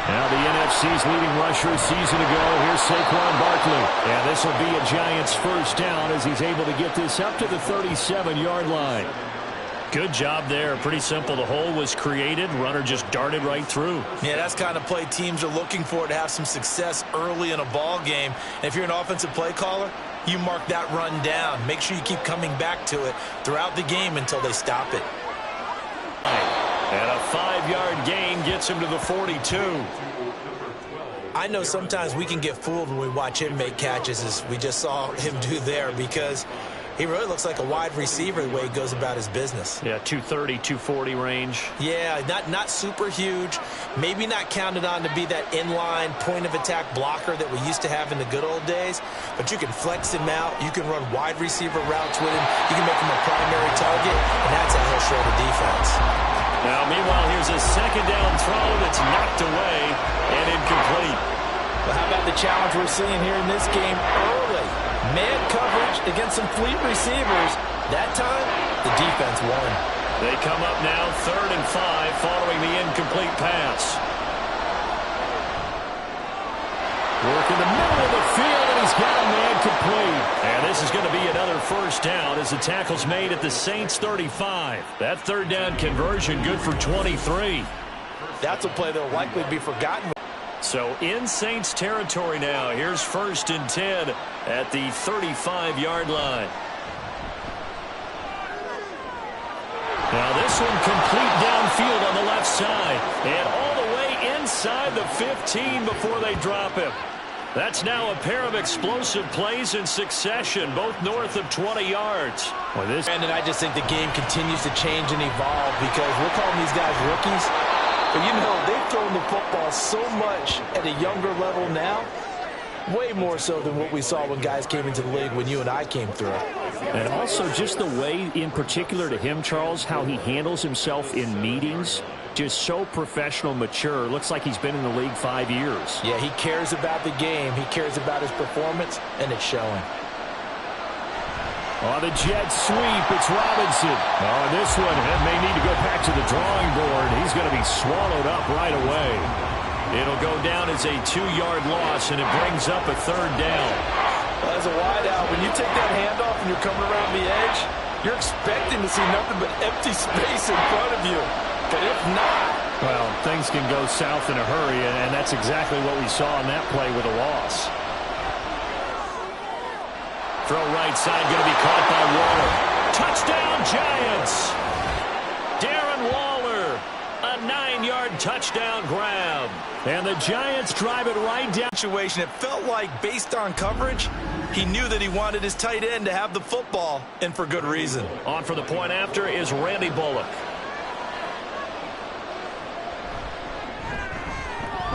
Now the NFC's leading rusher a season ago. Here's Saquon Barkley. And this will be a Giants first down as he's able to get this up to the 37-yard line. Good job there. Pretty simple. The hole was created. Runner just darted right through. Yeah, that's the kind of play teams are looking for to have some success early in a ball game. And if you're an offensive play caller, you mark that run down. Make sure you keep coming back to it throughout the game until they stop it. And a 5-yard gain gets him to the 42. I know sometimes we can get fooled when we watch him make catches, as we just saw him do there, because he really looks like a wide receiver the way he goes about his business. Yeah, 230, 240 range. Yeah, not super huge. Maybe not counted on to be that inline point-of-attack blocker that we used to have in the good old days, but you can flex him out. You can run wide receiver routes with him. You can make him a primary target, and that's how he'll show the defense. Now, meanwhile, here's a second down throw that's knocked away and incomplete. Well, how about the challenge we're seeing here in this game early? Man coverage against some fleet receivers. That time, the defense won. They come up now 3rd and 5 following the incomplete pass. Work in the middle of the field, and he's got a man complete. And this is going to be another first down as the tackle's made at the Saints' 35. That 3rd down conversion good for 23. That's a play that will likely be forgotten. So in Saints territory now. Here's 1st and 10 at the 35-yard line. Now this one complete downfield on the left side. And all the way inside the 15 before they drop him. That's now a pair of explosive plays in succession, both north of 20 yards. Well, and I just think the game continues to change and evolve because we're calling these guys rookies. But, you know, they've thrown the football so much at a younger level now, way more so than what we saw when guys came into the league when you and I came through. And also just the way, in particular to him, Charles, how he handles himself in meetings. Just so professional, mature. Looks like he's been in the league 5 years. Yeah, he cares about the game. He cares about his performance, and it's showing. On the jet sweep, it's Robinson. Oh, this one may need to go back to the drawing board. He's going to be swallowed up right away. It'll go down as a 2-yard loss, and it brings up a 3rd down. Well, as a wideout, when you take that handoff and you're coming around the edge, you're expecting to see nothing but empty space in front of you. But if not, well, things can go south in a hurry, and that's exactly what we saw on that play with a loss. Throw right side, going to be caught by Waller. Touchdown, Giants! Darren Waller, a 9-yard touchdown grab. And the Giants drive it right down. Situation, it felt like, based on coverage, he knew that he wanted his tight end to have the football, and for good reason. On for the point after is Randy Bullock.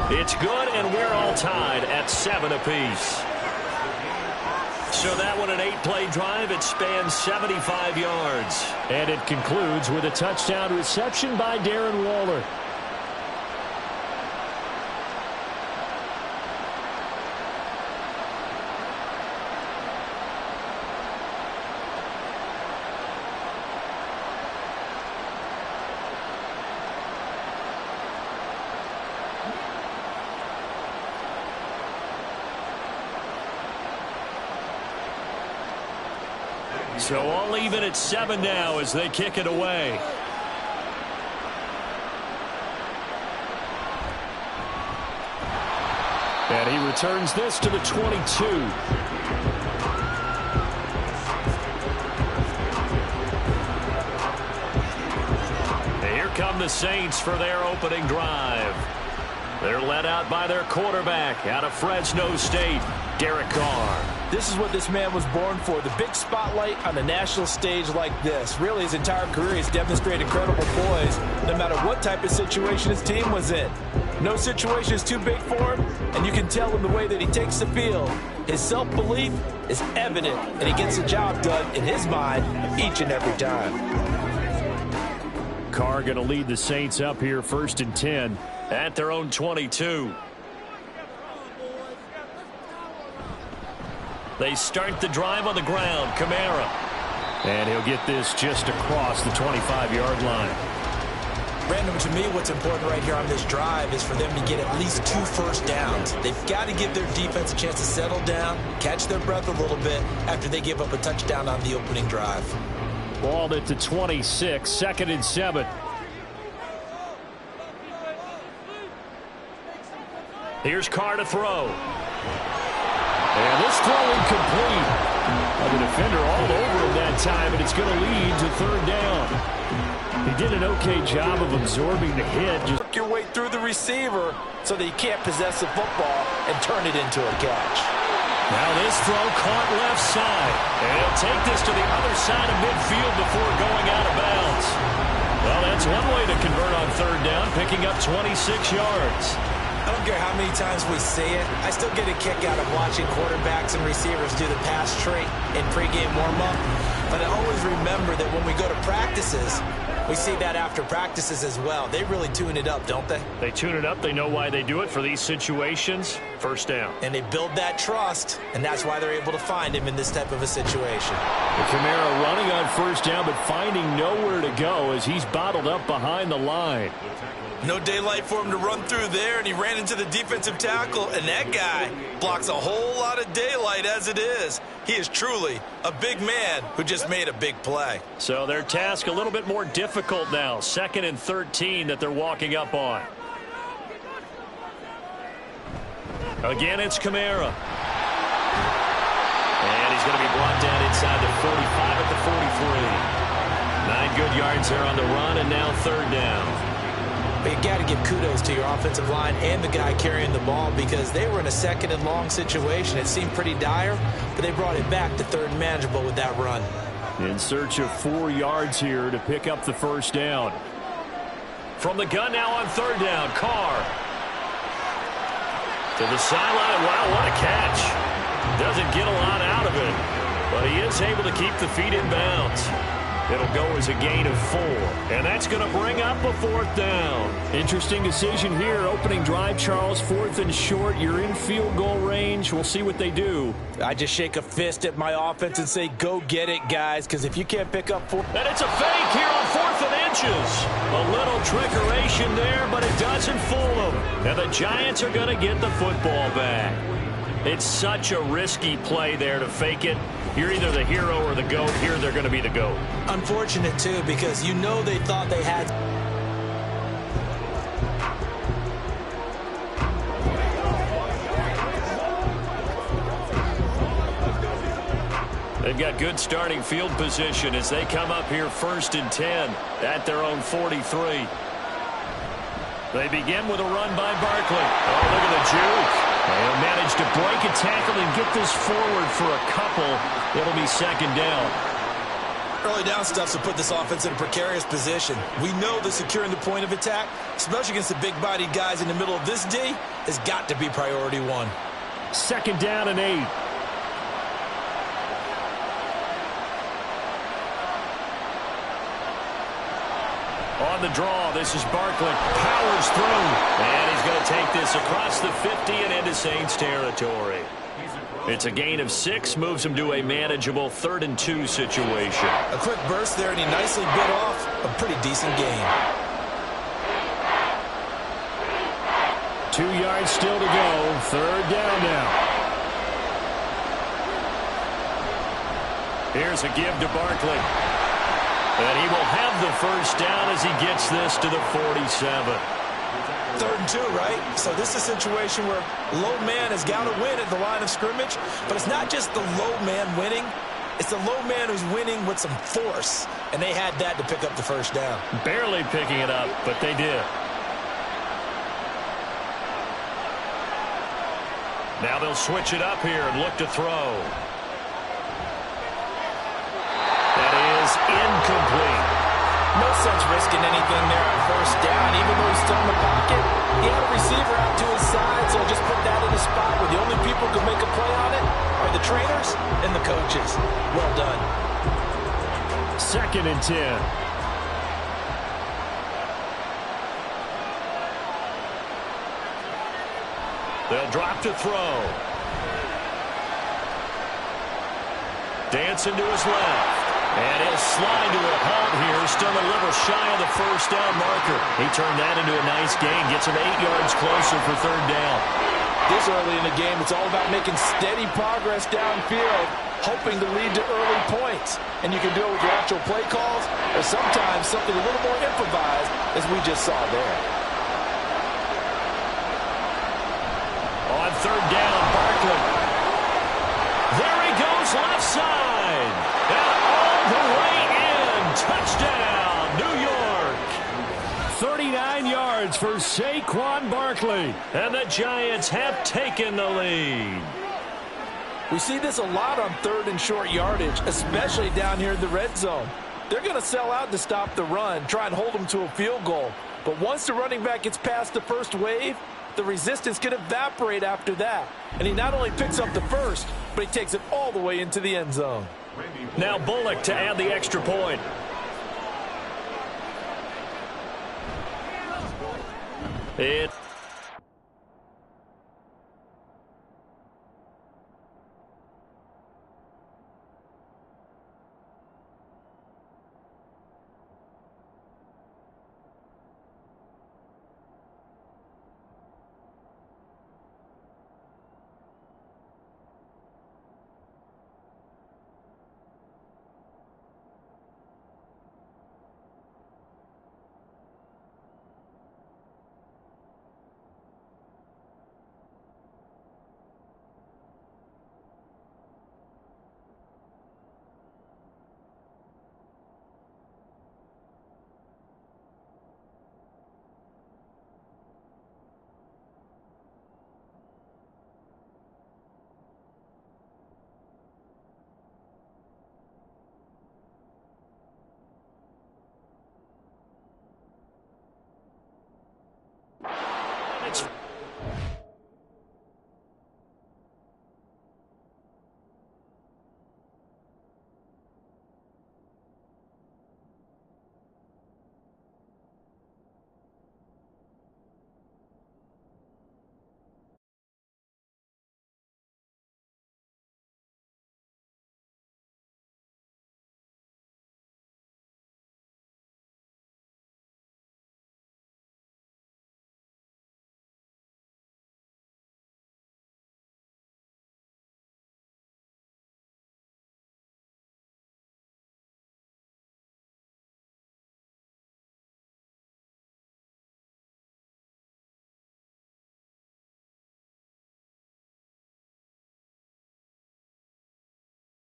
It's good, and we're all tied at 7 apiece. So that one, an 8-play drive. It spans 75 yards. And it concludes with a touchdown reception by Darren Waller. So all even at 7 now as they kick it away. And he returns this to the 22. And here come the Saints for their opening drive. They're led out by their quarterback out of Fresno State, Derek Carr. This is what this man was born for, the big spotlight on a national stage like this. Really, his entire career, he's demonstrated incredible poise, no matter what type of situation his team was in. No situation is too big for him, and you can tell in the way that he takes the field. His self-belief is evident, and he gets the job done in his mind each and every time. Carr going to lead the Saints up here 1st and 10 at their own 22. They start the drive on the ground. Kamara. And he'll get this just across the 25-yard line. Brandon, to me, what's important right here on this drive is for them to get at least 2 first downs. They've got to give their defense a chance to settle down, catch their breath a little bit after they give up a touchdown on the opening drive. Ball at the 26, 2nd and 7. Here's Carr to throw. And this throw incomplete. The defender all over him that time, and it's going to lead to 3rd down. He did an okay job of absorbing the hit. Just work your way through the receiver so that you can't possess the football and turn it into a catch. Now this throw caught left side. And he'll take this to the other side of midfield before going out of bounds. Well, that's one way to convert on 3rd down, picking up 26 yards. I don't care how many times we see it. I still get a kick out of watching quarterbacks and receivers do the pass trait in pregame warm-up. But I always remember that when we go to practices, we see that after practices as well. They really tune it up, don't they? They tune it up. They know why they do it for these situations. 1st down. And they build that trust, and that's why they're able to find him in this type of a situation. Kamara running on 1st down, but finding nowhere to go as he's bottled up behind the line. No daylight for him to run through there, and he ran into the defensive tackle, and that guy blocks a whole lot of daylight as it is. He is truly a big man who just made a big play. So their task a little bit more difficult now. 2nd and 13 that they're walking up on. Again, it's Kamara. And he's going to be brought down inside the 45 at the 43. 9 good yards there on the run, and now 3rd down. But you got to give kudos to your offensive line and the guy carrying the ball because they were in a 2nd and long situation. It seemed pretty dire, but they brought it back to 3rd and manageable with that run. In search of 4 yards here to pick up the 1st down. From the gun now on 3rd down, Carr. To the sideline. Wow, what a catch. Doesn't get a lot out of it, but he is able to keep the feet in bounds. It'll go as a gain of 4, and that's going to bring up a 4th down. Interesting decision here. Opening drive, Charles, 4th and short. You're in field goal range. We'll see what they do. I just shake a fist at my offense and say, go get it, guys, because if you can't pick up 4... And it's a fake here on 4th and inches. A little trickeration there, but it doesn't fool them. And the Giants are going to get the football back. It's such a risky play there to fake it. You're either the hero or the GOAT. Here they're going to be the GOAT. Unfortunate, too, because you know they thought they had... They've got good starting field position as they come up here 1st and 10 at their own 43. They begin with a run by Barkley. Oh, look at the juke. They'll manage to break a tackle and get this forward for a couple. It'll be 2nd down. Early down stuff will put this offense in a precarious position. We know that securing the point of attack, especially against the big-bodied guys in the middle of this D, has got to be priority 1. 2nd down and 8. On the draw, this is Barkley. Powers through. And he's going to take this across the 50 and into Saints territory. It's a gain of 6, moves him to a manageable 3rd and 2 situation. A quick burst there, and he nicely bit off a pretty decent gain. 2 yards still to go. 3rd down now. Here's a give to Barkley. And he will have the 1st down as he gets this to the 47. 3rd and 2, right? So this is a situation where low man has got to win at the line of scrimmage, but it's not just the low man winning. It's the low man who's winning with some force, and they had that to pick up the 1st down. Barely picking it up, but they did. Now they'll switch it up here and look to throw. That is incomplete. No sense risking anything there on 1st down. Even though he's still in the pocket, he had a receiver trainers and the coaches. Well done. 2nd and 10. They'll drop to throw. Dancing to his left. And he'll slide to a halt here. Still a little shy of the first down marker. He turned that into a nice gain. Gets him 8 yards closer for 3rd down. This early in the game, it's all about making steady progress downfield, hoping to lead to early points. And you can do it with your actual play calls, or sometimes something a little more improvised, as we just saw there. On 3rd down, Barkley. There he goes, left side. And all the way in. Touchdown, New York. 39 yards for Saquon Barkley. And the Giants have taken the lead. We see this a lot on 3rd and short yardage, especially down here in the red zone. They're going to sell out to stop the run, try and hold them to a field goal. But once the running back gets past the first wave, the resistance can evaporate after that. And he not only picks up the first, but he takes it all the way into the end zone. Now Bullock to add the extra point. It